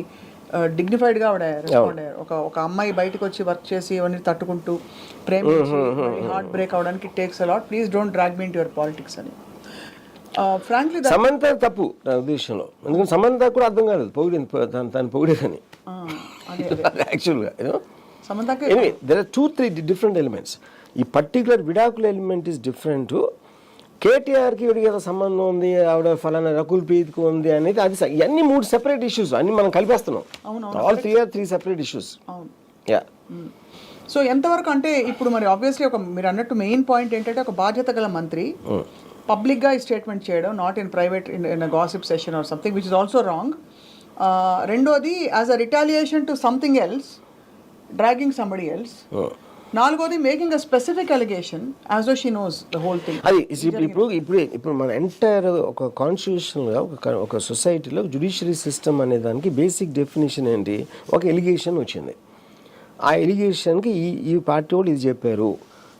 డిగ్నిఫైడ్గా ఆవిడ రెస్పాండ్ అయ్యారు. ఒక అమ్మాయి బయటకు వచ్చి వర్క్ చేసి ఇవన్నీ తట్టుకుంటూ ప్రేమించి హార్ట్ బ్రేక్ అవడానికి takes a lot, please don't drag me into your politics అని. ఫ్రాంక్లీ సమంత తప్పు నా ఉద్దేశంలో. ఎందుకంటే సమంత కూడా అర్థం కాలేదు పొగిడింది, తను పొగిడేదని యాక్చువల్గా. Anyway there are 2-3 different elements. ఈ పర్టికులర్ విడాకుల ఎలిమెంట్ ఈస్ డిఫరెంట్. కేటీఆర్కి వీడికి ఏదో సంబంధం ఉంది, ఆవిడ ఫలానా రకుల్ ప్రీత్కి ఉంది అనేది అది ఇవన్నీ 3 సెపరేట్ ఇష్యూస్ అన్ని మనం కలిపేస్తున్నాం. All 3 separate issues. Yeah. So ఎంతవరకు అంటే ఇప్పుడు మరి ఆబ్వియస్లీ మీరు అన్నట్టు మెయిన్ పాయింట్ ఏంటంటే ఒక బాధ్యత గల మంత్రి పబ్లిక్గా ఈ స్టేట్మెంట్ చేయడం, not in private in gossip session or something which is also wrong. రెండోది as a retaliation to something else, dragging somebody else. నాలుగోది making a specific allegation as though she knows the whole thing. అది ఇప్పుడు మన entire ఒక కాన్స్టిట్యూషన్గా ఒక సొసైటీలో judiciary system అనే దానికి బేసిక్ డెఫినేషన్ ఏంటి? ఒక ఎలిగేషన్ వచ్చింది. ఆ ఎలిగేషన్కి ఈ పార్టీ వాళ్ళు ఇది చెప్పారు,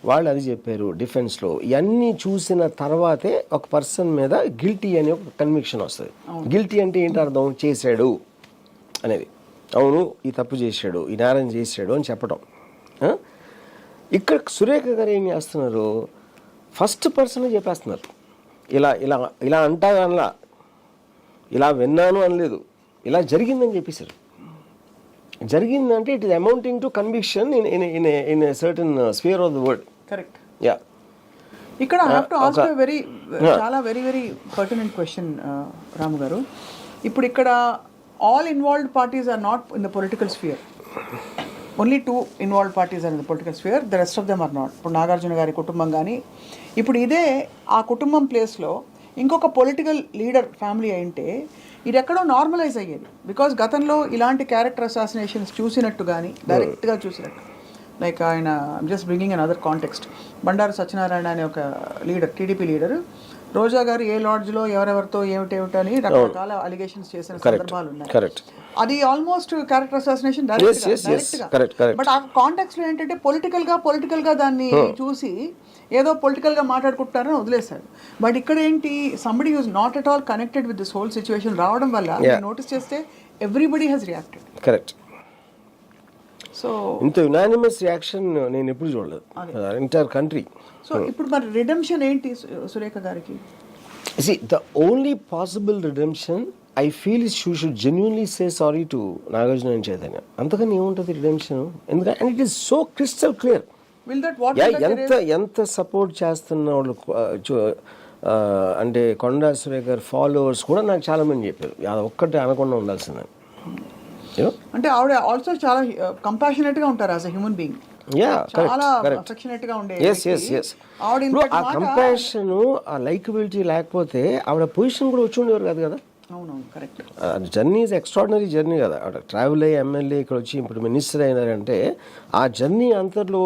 వాళ్ళు అది చెప్పారు డిఫెన్స్లో. ఇవన్నీ చూసిన తర్వాతే ఒక పర్సన్ మీద గిల్టీ అనే ఒక కన్విక్షన్ వస్తుంది. గిల్టీ అంటే ఏంటి అర్థం? చేశాడు అనేది, అవును ఈ తప్పు చేశాడు, ఈ నేరం చేశాడు అని చెప్పడం. ఇక్కడ సురేఖ గారు ఏం చేస్తున్నారు? ఫస్ట్ పర్సన్ చెప్పేస్తున్నారు. ఇలా అంటాగనలా, ఇలా విన్నాను అనలేదు, ఇలా జరిగిందని చెప్పేశారు. జరిగిందంటే it is amounting to conviction in a certain sphere of the word. Correct. Yeah. ఇక్కడ ఐ హావ్ టు ఆస్క్ చాలా very pertinent question Ramu garu. ఇప్పుడు ఇక్కడ all involved parties are not in the political sphere. Only 2 involved parties are in the political sphere, the rest of them are not. ఇప్పుడు నాగార్జున గారి కుటుంబం కానీ, ఇప్పుడు ఇదే ఆ కుటుంబం ప్లేస్లో ఇంకొక పొలిటికల్ లీడర్ ఫ్యామిలీ అయింటే ఇది ఎక్కడో నార్మలైజ్ అయ్యేది. బికాజ్ గతంలో ఇలాంటి క్యారెక్టర్ అసాసినేషన్స్ చూసినట్టు కానీ డైరెక్ట్గా చూసినట్టు, లైక్ ఆయన just bringing an other context, Bandaru Satyanarayana అనే ఒక లీడర్, టీడీపీ లీడర్ రోజా గారు ఏ లాడ్జ్లో ఎవరెవరితో ఏమిటేమిటని రకరకాల అలిగేషన్స్ చేసిన సందర్భాలు ఉన్నాయి. కరెక్ట్. అది almost character assassination correct. But ఆ కాంటాక్ట్స్ లో ఏంటంటే పొలిటికల్ గా దాన్ని చూసి ఏదో పొలిటికల్ గా మాట్లాడుకుంటారని వదిలేశారు. బట్ ఇక్కడ ఏంటి, somebody who's not at all connected with this whole situation రావడం వల్ల నోటీస్ చేస్తే everybody has reacted. Correct. So ఇంత యునానిమస్ రియాక్షన్ నేను ఎప్పుడు చూడలేదు ఎంటైర్ కంట్రీ. సో ఇప్పుడు మరి రిడెంప్షన్ ఏంటి సురేఖ గారికి? See, the only possible redemption I feel is she should genuinely say sorry to Nagarjuna and Chaitanya. అంతకని ఏముంటుంది రిడెంప్షన్? ఎందుకంటే and it is so crystal clear. Will that what ఎంత support చేస్తున్న వాళ్ళు అంటే కొండా సురేఖ గారి ఫాలోవర్స్ కూడా నాకు చాలా మంది చెప్పారు అది ఒక్కటే అనకుండా ఉండాల్సిందని. అంటే ఆవిడ ఆల్సో చాలా కంపాషనేట్ గా ఉంటారు యాజ్ ఎ హ్యూమన్ బీయింగ్. చాలా అఫెక్షనేట్ గా ఉండే. ఆ కంపాషన్ ఆ లైకబిలిటీ లేకపోతే ఆవిడ పొజిషన్ కూడా వచ్చి ఉండేవారు కాదు కదా. అవునవును, correct. Journey is extraordinary journey కదా. ఆవిడ ట్రావెల్ అయ్యి ఎమ్మెల్యే ఇక్కడ వచ్చి ఇప్పుడు మినిస్టర్ అయినారంటే ఆ జర్నీ అంతలో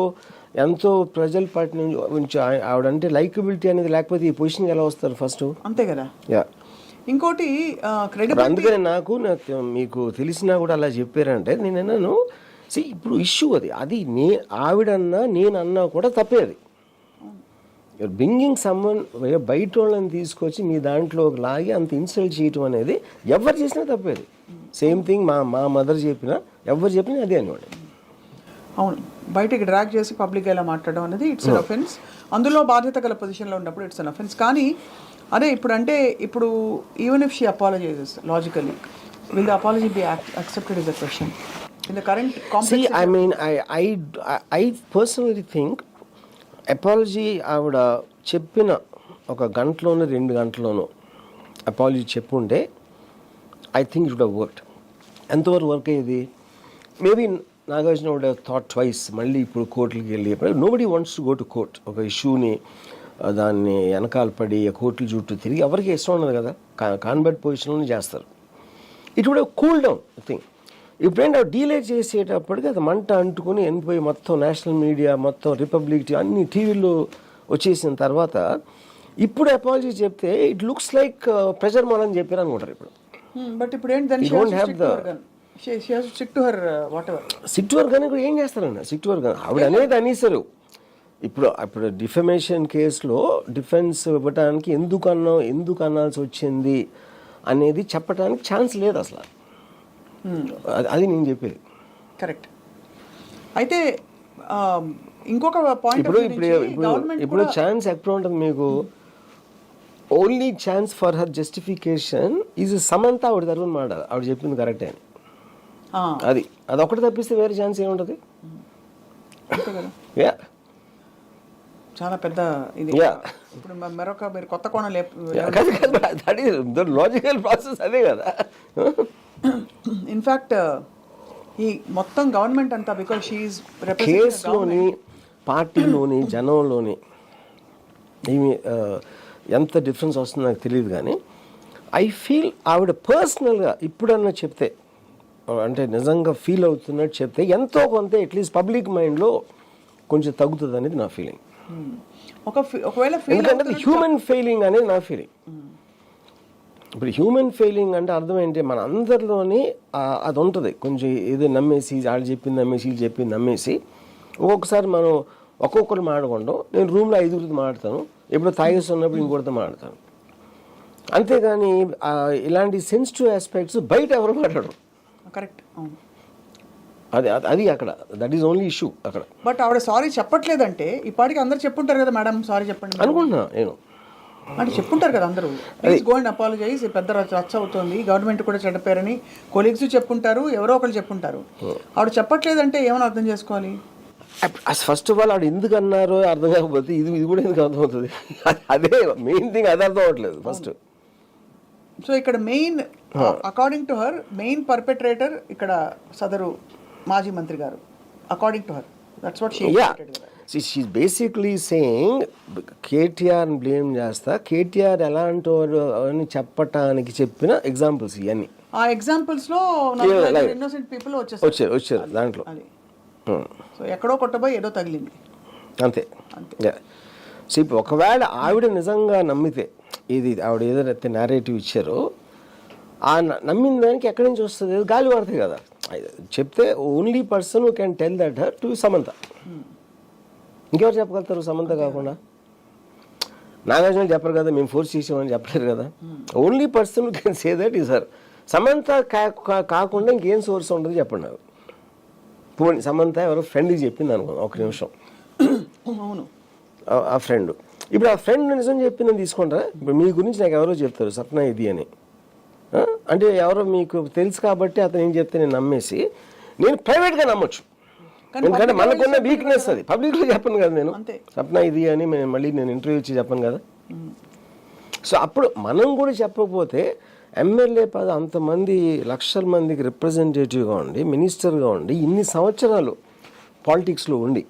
ఎంతో ప్రజల పార్టీ నుంచి ఆవిడంటే లైకబిలిటీ అనేది లేకపోతే ఈ పొజిషన్కి ఎలా వస్తారు ఫస్ట్? అంతే కదా. యా. ఇంకోటి అందుకనే నాకు మీకు తెలిసినా కూడా అలా చెప్పారంటే నేను అన్నాను ఇప్పుడు ఇష్యూ అది ఆవిడన్నా నేనన్నా కూడా తప్పే. అది యూర్ బ్రింగింగ్ సమ్మన్ బయట వాళ్ళని తీసుకొచ్చి మీ దాంట్లో లాగి అంత ఇన్సల్ట్ చేయటం అనేది ఎవరు చేసినా తప్పేది. సేమ్ థింగ్ మా మదర్ చెప్పినా ఎవరు చెప్పినా అదే అనేవాడు. అవును, బయటకి డ్రాగ్ చేసి పబ్లిక్ ఎలా మాట్లాడడం అనేది ఇట్స్ అన్ అఫెన్స్. అందులో బాధ్యత గల పొజిషన్లో ఉన్నప్పుడు ఇట్స్ అన్ అఫెన్స్. కానీ అదే ఇప్పుడు even if she apologises logically, will the apology be accepted is a question in the current complex? See, I personally think apology ఆవిడ చెప్పిన ఒక గంటలోనూ 2 గంటలోనూ అపాలజీ చెప్పుంటే I think it would have worked. ఎంతవరకు వర్క్ అయ్యేది? Maybe Nagarjuna would have thought twice. మళ్ళీ ఇప్పుడు కోర్టులకి వెళ్ళి nobody wants to go to court. ఒక ఇష్యూని దాన్ని వెనకాల పడి కోర్టుల చుట్టూ తిరిగి ఎవరికి ఇష్టం ఉండదు కదా. కాన్బర్ట్ పొజిషన్లోనే చేస్తారు. It would have cool down I think. ఇప్పుడేంటి డీలే చేసేటప్పటికి అది మంట అంటుకుని వెళ్ళిపోయి మొత్తం నేషనల్ మీడియా మొత్తం రిపబ్లిక్ అన్ని టీవీల్లో వచ్చేసిన తర్వాత ఇప్పుడు అపాలజీ చెప్తే ఇట్ లుక్స్ లైక్ ప్రెజర్ మాలని చెప్పారు అనుకుంటారు ఇప్పుడు. బట్ ఇప్పుడు ఏంటి సిట్ వర్క్ అని కూడా ఏం చేస్తారన్న సిట్ వర్క్ ఆవిడ అనేది అనేసారు. ఇప్పుడు డిఫమేషన్ కేసులో డిఫెన్స్ ఇవ్వడానికి ఎందుకు అనాల్సి వచ్చింది అనేది చెప్పడానికి ఛాన్స్ లేదు అసలు. అది నేను చెప్పేది. కరెక్ట్. అయితే ఇంకొక పాయింట్ ఇప్పుడు ఛాన్స్ ఎప్పుడు ఉంటుంది మీకు? Only chance for her justification is Samantha ఆవిడ తరఫున మాట్లాడాలి. ఆవిడ చెప్పింది కరెక్టే అని. అది ఒకటి తప్పిస్తే వేరే ఛాన్స్ ఏముంటుంది? చాలా పెద్ద ఇది. ఇప్పుడు మరొక మీరు కొత్త కోణం లాజికల్ ప్రాసెస్ అదే కదా. ఇన్ఫ్యాక్ట్ ఈ మొత్తం గవర్నమెంట్ అంతా బికాజ్ షీఈస్ కేసులోని పార్టీలోని జనంలోని ఏమి ఎంత డిఫరెన్స్ వస్తుందో నాకు తెలియదు. కానీ ఐ ఫీల్ ఆవిడ పర్సనల్గా ఇప్పుడన్నా చెప్తే అంటే నిజంగా ఫీల్ అవుతున్నట్టు చెప్తే ఎంతో కొంత అట్లీస్ట్ పబ్లిక్ మైండ్లో కొంచెం తగ్గుతుంది అనేది నా ఫీలింగ్. ఒకవేళ ఎందుకంటే హ్యూమన్ ఫెయిలింగ్ అనేది నా ఫీలింగ్. ఇప్పుడు హ్యూమన్ ఫెయిలింగ్ అంటే అర్థం ఏంటి? మన అందరిలోని అది ఉంటుంది. కొంచెం ఏదో నమ్మేసి వాళ్ళు చెప్పింది నమ్మేసి వీళ్ళు చెప్పింది నమ్మేసి ఒక్కొక్కసారి మనం ఒక్కొక్కరు మాట్లాడకుండా నేను రూమ్లో 5 మాట్లాడతాను, ఎప్పుడు తాగేసి ఉన్నప్పుడు ఇంకొకరితో మాట్లాడతాను. అంతేగాని ఇలాంటి సెన్సిటివ్ ఆస్పెక్ట్స్ బయట ఎవరు మాట్లాడరు. కరెక్ట్. అది అక్కడ దట్ ఈస్ ఓన్లీ ఇష్యూ అక్కడ. బట్ ఆవిడ సారీ చెప్పట్లేదంటే ఇప్పటికి అందరు చెప్పుంటారు కదా, మేడం సారీ చెప్పండి అనుకుంటున్నా నేను. అంటే చెప్పుంటారు కదా అందరూ, ప్లీజ్ గో అండ్ అపాలజైజ్, పెద్ద రచ్చ అవుతుంది, గవర్నమెంట్ కూడా చెడ్డపేరని కొలీగ్స్ చెప్పుంటారు, ఎవరో ఒకరు చెప్పుంటారు. ఆవిడ చెప్పట్లేదంటే ఏమైనా అర్థం చేసుకోవాలి? ఫస్ట్ ఆఫ్ ఆల్ ఆవిడ ఎందుకు అన్నారో అర్థం కాకపోతే ఇది కూడా ఎందుకు అర్థమవుతుంది? అదే మెయిన్ థింగ్, అది అర్థం అవ్వట్లేదు ఫస్ట్. సో ఇక్కడ main according to her main perpetrator ఇక్కడ సదరు మాజీ మంత్రి గారు, according to her that's what she she's basically saying KTR blame చేస్తా, కేటీఆర్ ఎలాంటి అని చెప్పటానికి చెప్పిన ఎగ్జాంపుల్స్ ఇవన్నీ. ఆ ఎగ్జాంపుల్స్ లో ఇన్నోసెంట్ పీపుల్ వచ్చారు దాంట్లో. సో ఎక్కడో కొట్టబోయి ఏదో తగిలింది అంతే. సో ఇప్పుడు ఒకవేళ ఆవిడ నిజంగా నమ్మితే ఇది ఆవిడ ఏదైతే నేరేటివ్ ఇచ్చారో ఆ నమ్మిన దానికి ఎక్కడి నుంచి వస్తుంది, గాలి పడుతుంది కదా. చెప్తే only person who can tell that her to Samantha. ఇంకెవరు చెప్పగలుగుతారు సమంత కాకుండా? నాగార్జున చెప్పరు కదా, మేము ఫోర్స్ చేసామని చెప్పలేరు కదా. Only person who can say that is her. Samantha కాకుండా ఇంకేం సోర్స్ ఉంటుంది చెప్పండి నాకు. పోనీ సమంత ఎవరో ఫ్రెండ్కి చెప్పింది అనుకో, ఒక నిమిషం, అవును, ఆ ఫ్రెండ్. ఇప్పుడు ఆ ఫ్రెండ్ నిజం చెప్పిందని తీసుకుంటారా? ఇప్పుడు మీ గురించి నాకు ఎవరో చెప్తారు సప్న ఇది అని, అంటే ఎవరో మీకు తెలుసు కాబట్టి అతను ఏం చెప్తే నేను నమ్మేసి నేను ప్రైవేట్గా నమ్మొచ్చు. ఎందుకంటే మనకున్న వీక్నెస్ అది. పబ్లిక్లో చెప్పను కదా నేను సప్న ఇది అని, మళ్ళీ నేను ఇంటర్వ్యూ ఇచ్చి చెప్పను కదా. సో అప్పుడు మనం కూడా చెప్పకపోతే ఎమ్మెల్యే పద అంతమంది లక్షల మందికి రిప్రజెంటేటివ్గా ఉండి మినిస్టర్గా ఉండి ఇన్ని సంవత్సరాలు పాలిటిక్స్లో ఉండి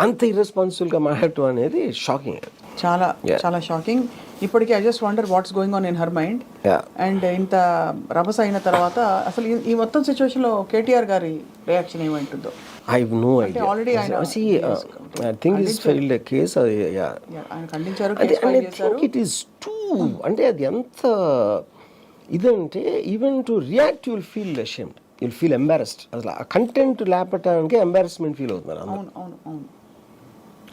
అంత ఇర్రెస్పాన్సిబుల్గా మాట్లాడటం అనేది షాకింగ్, చాలా చాలా షాకింగ్. ఇప్పటికీ I just wonder what's going on in her mind. And ఇంత రభస అయిన తర్వాత అసలు ఈ మొత్తం సిచ్యువేషన్లో కేటీఆర్ గారి reaction ఏమైంటుందో I have no idea. Already I think he's filed a case. ఆయన ఖండించారు. And I think it is too. అంటే అది ఎంత ఇదంటే even to react you'll feel ashamed, you'll feel embarrassed. అసలు ఆ కంటెంట్ లేపటానికి ఎంబారస్మెంట్ ఫీల్ అవుతున్నారు. అవును అవును అవును.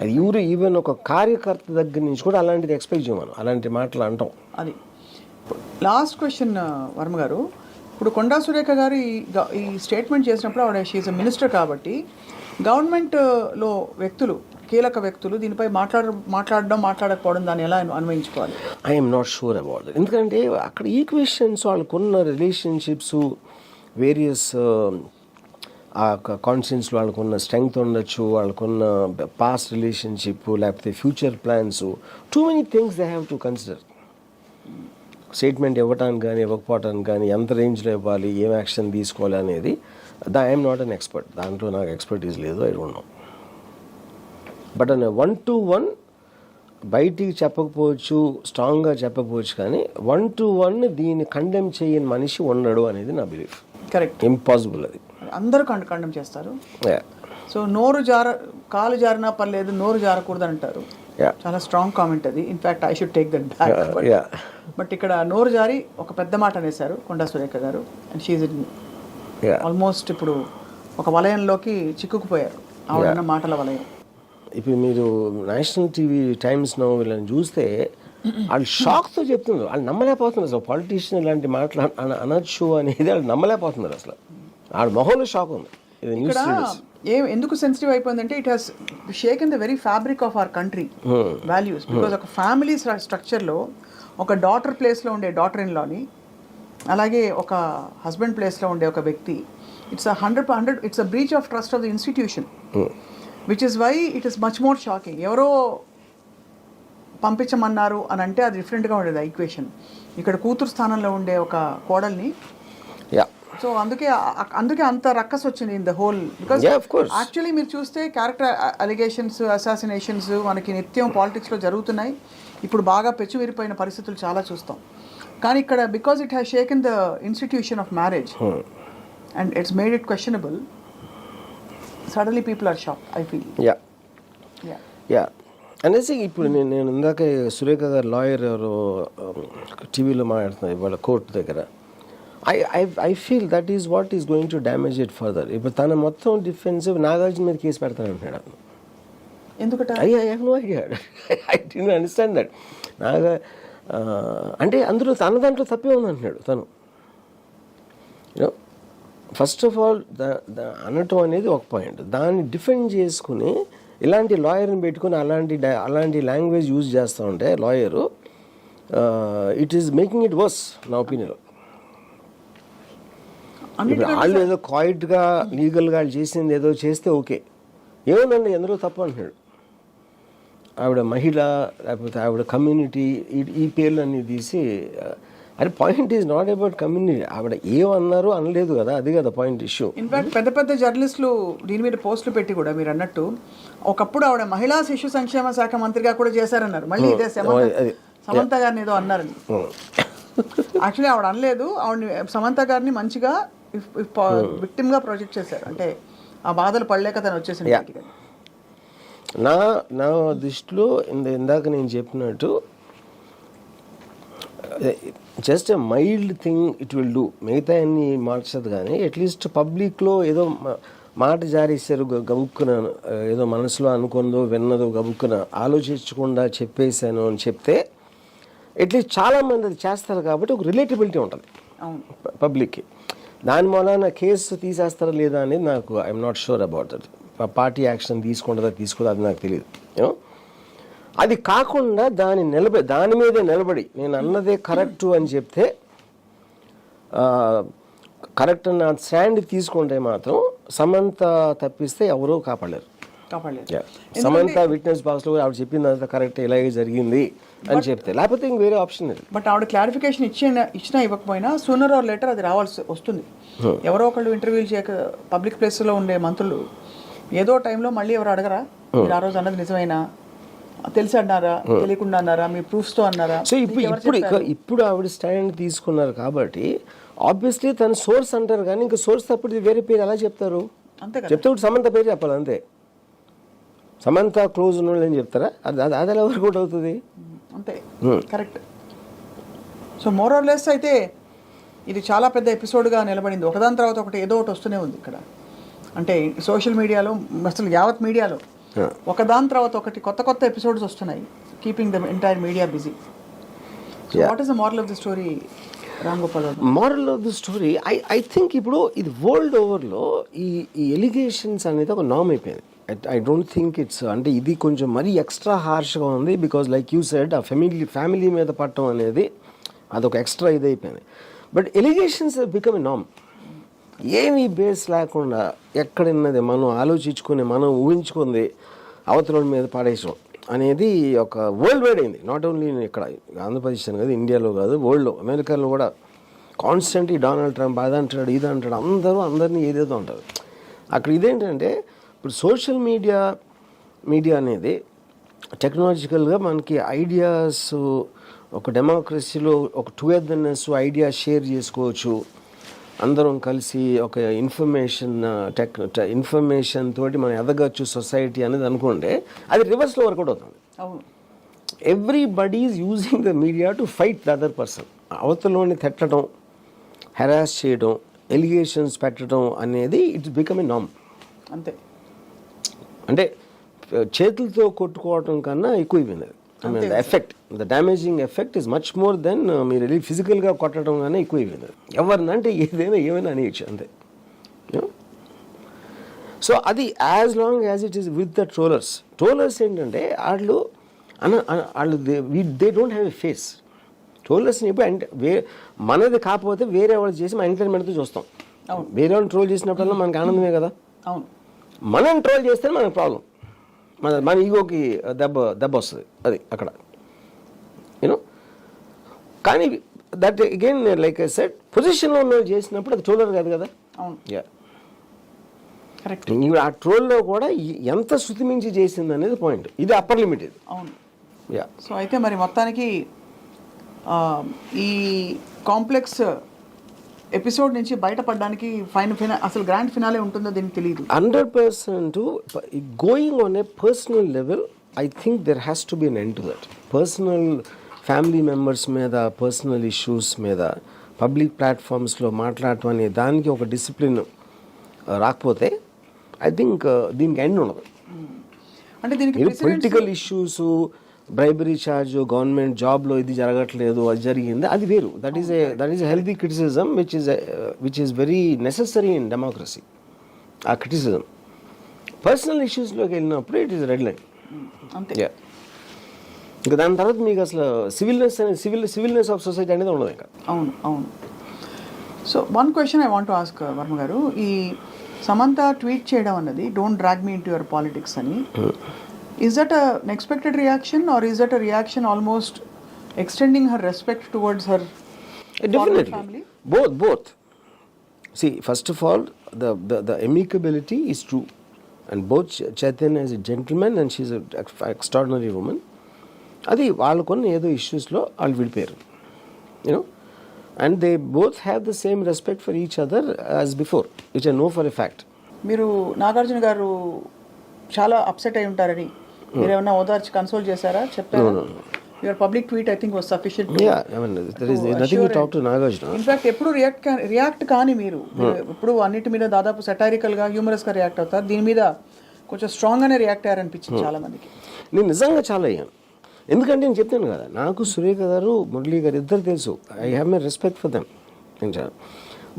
అది ఎవరు ఈవెన్ ఒక కార్యకర్త దగ్గర నుంచి కూడా అలాంటిది ఎక్స్పెక్ట్ చేయమను, అలాంటి మాటలు అంటాం. అది లాస్ట్ క్వశ్చన్ వర్మ గారు. ఇప్పుడు కొండా సురేఖ గారు ఈ స్టేట్మెంట్ చేసినప్పుడు ఆవిడ షీఈ్ ఎ మినిస్టర్ కాబట్టి గవర్నమెంట్లో వ్యక్తులు, కీలక వ్యక్తులు దీనిపై మాట్లాడకపోవడం దాన్ని ఎలా అన్వయించుకోవాలి? I'm not sure about that. ఎందుకంటే అక్కడ ఈక్వేషన్స్, వాళ్ళకున్న రిలేషన్షిప్స్, వేరియస్ ఆ కాన్షియన్స్, వాళ్ళకున్న స్ట్రెంగ్త్ ఉండొచ్చు, వాళ్ళకున్న పాస్ట్ రిలేషన్షిప్, లేకపోతే future plans, too many things they have to consider. Statement ఇవ్వటానికి కానీ ఇవ్వకపోవటానికి కానీ ఎంత రేంజ్లో ఇవ్వాలి, ఏం యాక్షన్ తీసుకోవాలి అనేది ఐఎమ్ నాట్ అన్ ఎక్స్పర్ట్. దాంట్లో నాకు ఎక్స్పర్టీస్ లేదు, I don't know. But an 1-to-1 బయటికి చెప్పకపోవచ్చు, స్ట్రాంగ్గా చెప్పకపోవచ్చు, కానీ 1-to-1 దీన్ని కండెమ్ చేయని మనిషి ఉండడు అనేది నా బిలీఫ్. కరెక్ట్, ఇంపాసిబుల్ అది. అందరూ కండెమ్ చేస్తారు. సో కాలు జారినా పర్లేదు, నోరు జారకూడదు అంటారు. చాలా స్ట్రాంగ్ కామెంట్ అది. In fact I should take that back. But ఇక్కడ నోరు జారి ఒక పెద్ద మాట అనేసారు కొండా సురేఖ గారు. అండ్ షీఈ్ ఆల్మోస్ట్ ఇప్పుడు ఒక వలయంలోకి చిక్కుకుపోయారు, ఆవిడన్న మాటల వలయం. ఇప్పుడు మీరు నేషనల్ టీవీ టైమ్స్ నో వీళ్ళని చూస్తే వాళ్ళు షాక్తో చెప్తున్నారు, వాళ్ళు నమ్మలేకపోతున్నారు. అసలు పాలిటీషియన్ ఇలాంటి మాటలు అనొచ్చు అనేది వాళ్ళు నమ్మలేకపోతున్నారు. అసలు వాళ్ళ మొహంలో షాక్ ఉంది. ఇది న్యూస్ ఎందుకు సెన్సిటివ్ అయిపోయిందంటే it has షేకెన్ the very fabric of our country values. Because ఒక ఫ్యామిలీ స్ట్రక్చర్లో ఒక డాటర్ ప్లేస్లో ఉండే డాటర్ ఇన్ లాని, అలాగే ఒక హస్బెండ్ ప్లేస్లో ఉండే ఒక వ్యక్తి, it's 100% it's a breach of trust of the institution, which is why it is much more shocking. ఎవరో పంపించమన్నారు అని అంటే అది డిఫరెంట్గా ఉండేది ఆ ఈక్వేషన్. ఇక్కడ కూతురు స్థానంలో ఉండే ఒక కోడల్ని, సో అందుకే అంత రక్కస్ వచ్చింది in the whole. Because actually మీరు చూస్తే క్యారెక్టర్ అలిగేషన్స్, అసాసినేషన్స్ మనకి నిత్యం పాలిటిక్స్లో జరుగుతున్నాయి. ఇప్పుడు బాగా పెచ్చువిరిపోయిన పరిస్థితులు చాలా చూస్తాం. కానీ ఇక్కడ because it has shaken the institution of marriage and it's made it questionable, suddenly people are shock, I feel. అనేసి ఇప్పుడు నేను ఇందాక సురేఖ గారు లాయర్ ఎవరో టీవీలో మాట్లాడుతున్నారు ఇవాళ కోర్టు దగ్గర. I feel that is what is going to damage it further. ఇప్పుడు తన మొత్తం డిఫెన్సివ్ నాగార్జున మీద కేసు పెడతానంటున్నాడు. ఎందుకంటే I have no idea. I didn't understand that. అంటే అందులో తన దాంట్లో తప్పే ఉందంటున్నాడు తను. ఫస్ట్ ఆఫ్ ఆల్ అనటం అనేది ఒక పాయింట్. దాన్ని డిఫెండ్ చేసుకుని ఇలాంటి లాయర్ని పెట్టుకుని అలాంటి లాంగ్వేజ్ యూజ్ చేస్తూ ఉంటే lawyer, it is making it worse నా ఒపీనియన్లో. ఇప్పుడు వాళ్ళు ఏదో క్వైట్గా లీగల్గా వాళ్ళు చేసింది ఏదో చేస్తే ఓకే, ఏమోనండి ఎందులో తప్పు అంటున్నాడు. ఆవిడ మహిళ లేకపోతే ఆవిడ కమ్యూనిటీ ఈ పేర్లన్నీ తీసి, అరే point is not about community. ఆవిడ ఏమన్నారు అనలేదు కదా, అది కదా పాయింట్ ఇష్యూ. ఇన్ఫాక్ట్ పెద్ద జర్నలిస్టులు దీని మీద పోస్టులు పెట్టి కూడా మీరు అన్నట్టు ఒకప్పుడు ఆవిడ మహిళా శిశు సంక్షేమ శాఖ మంత్రిగా కూడా చేశారన్నారు. మళ్ళీ ఇదే సమంత గారిని ఏదో అన్నారని. యాక్చువల్లీ ఆవిడ అనలేదు, ఆవిడని సమంత గారిని మంచిగా విక్టిమ్గా ప్రొజెక్ట్ చేశారు. అంటే ఆ బాధలు పడలేక తను వచ్చేసింది. నా దృష్టిలో ఇందాక నేను చెప్పినట్టు just a mild thing it will do, మిగతా అన్ని మార్చదు. కానీ అట్లీస్ట్ పబ్లిక్లో ఏదో మాట జారేశారు గబుక్కున, ఏదో మనసులో అనుకుందో విన్నదో గబుక్కున ఆలోచించకుండా చెప్పేశాను అని చెప్తే అట్లీస్ట్ చాలామంది అది చేస్తారు కాబట్టి ఒక రిలేటబిలిటీ ఉంటుంది పబ్లిక్కి. దాని మూలన కేసు తీసేస్తారా లేదా అనేది నాకు I'm not sure about that. Party action తీసుకుంటుందా తీసుకోదా అది నాకు తెలియదు. అది కాకుండా దాని మీదే నిలబడి నేను అన్నదే కరెక్టు అని చెప్తే, కరెక్ట్ నా స్టాండ్ తీసుకుంటే మాత్రం సమంత తప్పిస్తే ఎవరూ కాపాడలేరు. సమంత విట్నెస్ బాక్స్లో ఆవిడ చెప్పిందంతా కరెక్ట్, ఇలాగే జరిగింది అని చెప్తే, లేకపోతే ఇంక వేరే ఆప్షన్ లేదు. బట్ ఆవిడ క్లారిఫికేషన్ ఇచ్చినా ఇవ్వకపోయినా సూనర్ ఆర్ లేటర్ అది రావాల్సి వస్తుంది. ఎవరో ఒకళ్ళు ఇంటర్వ్యూలు చేయక పబ్లిక్ ప్లేస్లో ఉండే మంత్రులు ఏదో టైంలో మళ్ళీ ఎవరు అడగరా మీరు ఆ రోజు అన్నది నిజమైనా, తెలిసి అన్నారా తెలియకుండా అన్నారా, మీ ప్రూఫ్స్తో అన్నారా? సో ఇప్పుడు ఆవిడ స్టాండ్ తీసుకున్నారు కాబట్టి ఆబ్వియస్లీ తన సోర్స్ అంటారు. కానీ ఇంకా సోర్స్ తప్పుడు వేరే పేరు ఎలా చెప్తారు? అంతే చెప్తే సమంత పేరు చెప్పాలి అంతే. సమంత క్లోజ్ ఉన్న వాళ్ళు ఏం చెప్తారా? అది ఎలా వర్కౌట్ అవుతుంది? అంతే, correct. So more or less అయితే ఇది చాలా పెద్ద ఎపిసోడ్గా నిలబడింది. ఒకదాని తర్వాత ఒకటి ఏదో ఒకటి వస్తూనే ఉంది ఇక్కడ. అంటే సోషల్ మీడియాలో అసలు యావత్ మీడియాలో ఒకదాని తర్వాత ఒకటి కొత్త ఎపిసోడ్స్ వస్తున్నాయి, keeping the entire media busy. So what is the moral of the story Ram Gopal? Moral of the story I think ఇప్పుడు ఇది వరల్డ్ ఓవర్లో ఈ ఎలిగేషన్స్ అనేది ఒక నార్మ్ అయిపోయింది. ఐ డోంట్ థింక్ ఇట్స్, అంటే ఇది కొంచెం మరీ ఎక్స్ట్రా హార్ష్గా ఉంది. బికాజ్ లైక్ యూ సెడ్, ఆ ఫ్యామిలీ మీద పట్టడం అనేది అదొక ఎక్స్ట్రా ఇది అయిపోయింది. But allegations become a norm. ఏమీ బేస్ లేకుండా ఎక్కడున్నది మనం ఆలోచించుకొని మనం ఊహించుకుంది అవతల మీద పాడేయడం అనేది ఒక వరల్డ్ వైడ్ అయింది. నాట్ ఓన్లీ ఇక్కడ ఆంధ్రప్రదేశ్ అని కాదు, ఇండియాలో కాదు, వరల్డ్లో, అమెరికాలో కూడా కాన్స్టెంట్లీ డొనాల్డ్ ట్రంప్ అది అంటాడు ఇది అంటాడు, అందరినీ ఏదేదో అంటారు. అక్కడ ఇదేంటంటే ఇప్పుడు సోషల్ మీడియా అనేది టెక్నాలజికల్గా మనకి ఐడియాస్, ఒక డెమోక్రసీలో ఒక టుగెదర్నెస్, ఐడియా షేర్ చేసుకోవచ్చు, అందరం కలిసి ఒక ఇన్ఫర్మేషన్ తోటి మనం ఎదగచ్చు సొసైటీ అనేది అనుకుంటే అది రివర్స్లో వర్కౌట్ అవుతుంది. Everybody is using the media to fight the other person. అవతలని తిట్టడం, హెరాస్ చేయడం, ఎలిగేషన్స్ పెట్టడం అనేది ఇట్స్ బికమ్ ఎ నార్మ్. అంతే, అంటే చేతులతో కొట్టుకోవడం కన్నా ఎక్కువైపోయింది. The effect, the damaging effect is much more than మీరు వెళ్ళి ఫిజికల్గా కొట్టడం కానీ ఎక్కువైపోయింది. ఎవరినంటే ఏమైనా అనేయచ్చు అంతే. సో అది as long as it is with the trollers ఏంటంటే వాళ్ళు they don't have a face. ట్రోలర్స్ని ఎప్పుడు మనది కాకపోతే వేరే వాళ్ళు చేసి మన ఎంటర్టైన్మెంట్తో చూస్తాం. వేరే వాళ్ళు ట్రోల్ చేసినప్పుడల్లా మనకు ఆనందమే కదా. అవును, మనం ట్రోల్ చేస్తే మనకు ప్రాబ్లం, మన ఈగోకి దెబ్బ వస్తుంది అది అక్కడ, యూనో. కానీ that again like I said, పొజిషన్లో ఉన్న చేసినప్పుడు అది ట్రోలర్ కాదు కదా. అవును, కరెక్ట్. ఆ ట్రోల్లో కూడా ఎంత శృతి మించి చేసింది అనేది పాయింట్. ఇది అప్పర్ లిమిట్ ఇది. అవును, సో అయితే మరి మొత్తానికి ఈ కాంప్లెక్స్ ఎపిసోడ్ నుంచి బయటపడడానికి అసలు గ్రాండ్ ఫినాలే ఉంటుందో దీనికి తెలియదు. 100% going on a personal level, I think there has to be an end to that. Personal family members మీద, పర్సనల్ ఇష్యూస్ మీద పబ్లిక్ ప్లాట్ఫామ్స్లో మాట్లాడటం అనే దానికి ఒక డిసిప్లిన్ రాకపోతే ఐ థింక్ దీనికి ఎండ్ ఉండదు. అంటే దీనికి political issues, bribery charge, government జాబ్లో ఇది జరగట్లేదు, అది జరిగింది, అది వేరు. That is a healthy criticism which is very necessary in democracy. ఆ క్రిటిసిజం పర్సనల్ ఇష్యూస్లోకి వెళ్ళినప్పుడు ఇట్ ఈస్ రెడ్ లైన్. అంతే. ఇంకా దాని తర్వాత మీకు అసలు సివిల్నెస్ ఆఫ్ సొసైటీ అనేది ఉండదు ఇంకా. అవును. So one question I want to ask Varma గారు, ఈ సమంత ట్వీట్ చేయడం అన్నది don't drag me into your politics అని, is that an expected reaction or is that a reaction almost extending her respect towards her family? Both. See, first of all, the amicability is true, and both Chaitanya is a gentleman and she's an extraordinary woman. Adi valukonna edo issues lo all vidiparu, you know, and they both have the same respect for each other as before, which I know for a fact. మీరు నాగార్జున గారు చాలా upset అయి ఉంటారని మీరేమన్నా ఓదార్చి console చేశారా, చెప్పారా? Your public tweet I think was sufficient. there is nothing to talk to Nagarjuna. In fact ఎప్పుడు రియాక్ట్ కానీ మీరు ఎప్పుడు అన్నిటి మీద దాదాపు సెటారికల్ గా హ్యూమరస్ గా రియాక్ట్ అవుతారు. దీని మీద కొంచెం స్ట్రాంగ్ గానే రియాక్ట్ అయ్యారనిపించింది చాలా మందికి. నేను నిజంగా చాలా అయ్యాను, ఎందుకంటే నేను చెప్తాను కదా, నాకు సురేఖ గారు మురళీ గారు ఇద్దరు తెలుసు. I have my respect for them.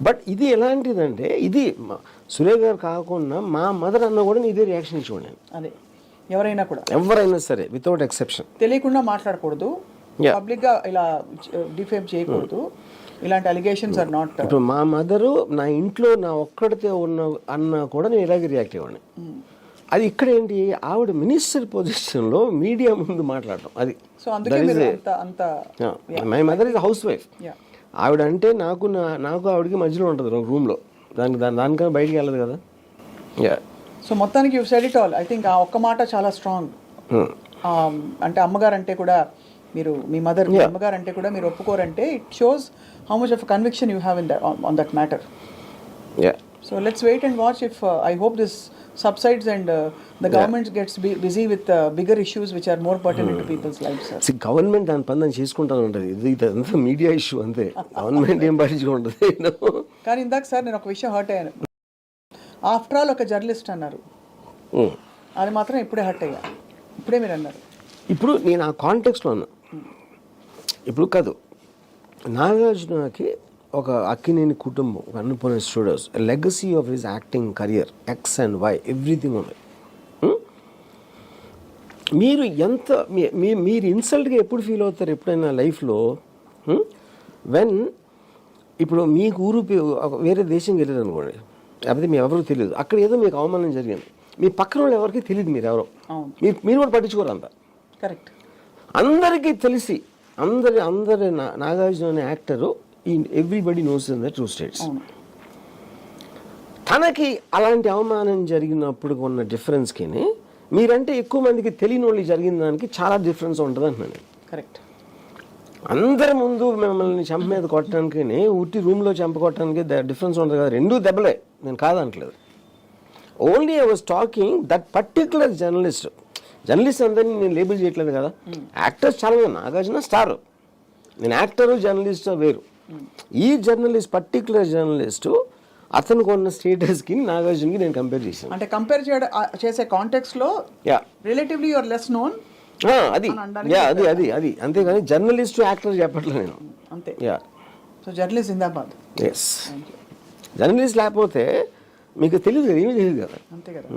But ఇది ఎలాంటిదంటే, ఇది సురేఖ గారు కాకుండా మా మదర్ అన్న కూడా ఇదే రియాక్షన్ ఇచ్చుకోండి. అదే ఎవరైనా సరే వితౌట్ ఎక్సెప్షన్ తెలియకుండా మాట్లాడకూడదు, పబ్లిక్ గా ఇలా డిఫేమ్ చేయకూడదు. ఇలాంటి అలిగేషన్స్ ఆర్ నాట్. ఇప్పుడు మా మదరు నా ఇంట్లో నా ఒక్కడితే ఉన్న అన్న కూడా నేను ఇలాగే రియాక్ట్ అయ్యాను. అది ఇక్కడ ఏంటి, ఆవిడ మినిస్టర్ పొజిషన్ లో మీడియా ముందు మాట్లాడటం, అది. సో అందుకే my mother is house wife. ఆవిడ అంటే నాకు ఆవిడకి మధ్యలో ఉంటుంది రూమ్ లో, దానికన్నా బయటికి వెళ్ళదు కదా. సో మొత్తానికి you said it all. I think ఆ ఒక్క మాట చాలా స్ట్రాంగ్. అంటే అమ్మగారు అంటే కూడా మీరు, మీ మదర్ అమ్మగారు అంటే కూడా మీరు ఒప్పుకోరంటే it shows how much of conviction you have on that matter. So let's wait and watch if I hope this subsides and the government gets busy with bigger issues which are more pertinent to people's lives, sir. See, government దాని పని దాన్ని చేసుకుంటాను ఉంటుంది, ఇది అంతా media issue అంతే. Government ఏం పట్టించుకుంటుంది. కానీ ఇందాక సార్ నేను ఒక విషయం హర్ట్ అయ్యాను. ఆఫ్టర్ ఆల్ ఒక జర్నలిస్ట్ అన్నారు, అది మాత్రం ఇప్పుడే హర్ట్ అయ్యా. ఇప్పుడే మీరు అన్నారు. ఇప్పుడు నేను ఆ కాంటెక్స్లో ఉన్నా. ఇప్పుడు కాదు, నాగార్జునకి ఒక అక్కినేని కుటుంబం, ఒక Annapurna Studios, legacy of his acting career, X and Y, everything ఉన్నాయి. మీరు ఎంత మీరు ఇన్సల్ట్గా ఎప్పుడు ఫీల్ అవుతారు ఎప్పుడైనా లైఫ్లో? వెన్ ఇప్పుడు మీకు ఊరు వేరే దేశంకి వెళ్ళారు అనుకోండి, లేకపోతే మీ ఎవరు తెలియదు, అక్కడ ఏదో మీకు అవమానం జరిగింది, మీ పక్కన వాళ్ళు ఎవరికి తెలియదు మీరు ఎవరో, మీరు కూడా పట్టించుకోరు అంత. కరెక్ట్. అందరికీ తెలిసి అందరి నాగార్జున అనే actor everybody knows in the true states. తనకి అలాంటి అవమానం జరిగినప్పుడు ఉన్న డిఫరెన్స్కి మీరంటే ఎక్కువ మందికి తెలియని వాళ్ళు జరిగిన దానికి చాలా డిఫరెన్స్ ఉంటుంది అంటున్నాను. కరెక్ట్. అందరి ముందు మిమ్మల్ని చంప మీద కొట్టడానికి, ఉట్టి రూమ్లో చంప కొట్టడానికి డిఫరెన్స్ ఉంటుంది కదా, రెండూ దెబ్బలే, నేను కాదనట్లేదు. Only I was talking that particular journalist అందరినీ నేను లేబుల్ చేయట్లేదు కదా. యాక్టర్స్ చాలా మంది, నాగార్జున స్టార్, నేను యాక్టరు జర్నలిస్ట్ వేరు. ఈ జర్నలిస్ట్, పర్టికులర్ జర్నలిస్టు, అతనికి ఉన్న స్టేటస్కి నాగార్జునకి నేను కంపేర్ చేశాను. అంటే కంపేర్ చేసే కాంటెక్స్ట్ లో రిలేటివ్లీ యువర్ లెస్ నోన్. అది అది అంతేగాని జర్నలిస్ట్ యాక్టర్ చెప్పట్లేదు నేను, అంతే. సో జర్నలిస్ట్ జిందాబాద్. ఎస్, జర్నలిస్ట్ లేకపోతే మీకు తెలియదు కదా, ఏమీ తెలియదు కదా, అంతే కదా.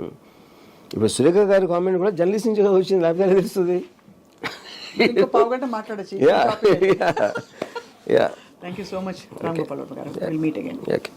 ఇప్పుడు సురేఖ గారి కామెంట్ కూడా జర్నలిస్ట్ నుంచి వచ్చింది, లేకపోతే తెలుస్తుంది. పావుగంట మాట్లాడచ్చు. Thank you so much, Ram Gopal Varma. We'll meet again. Okay.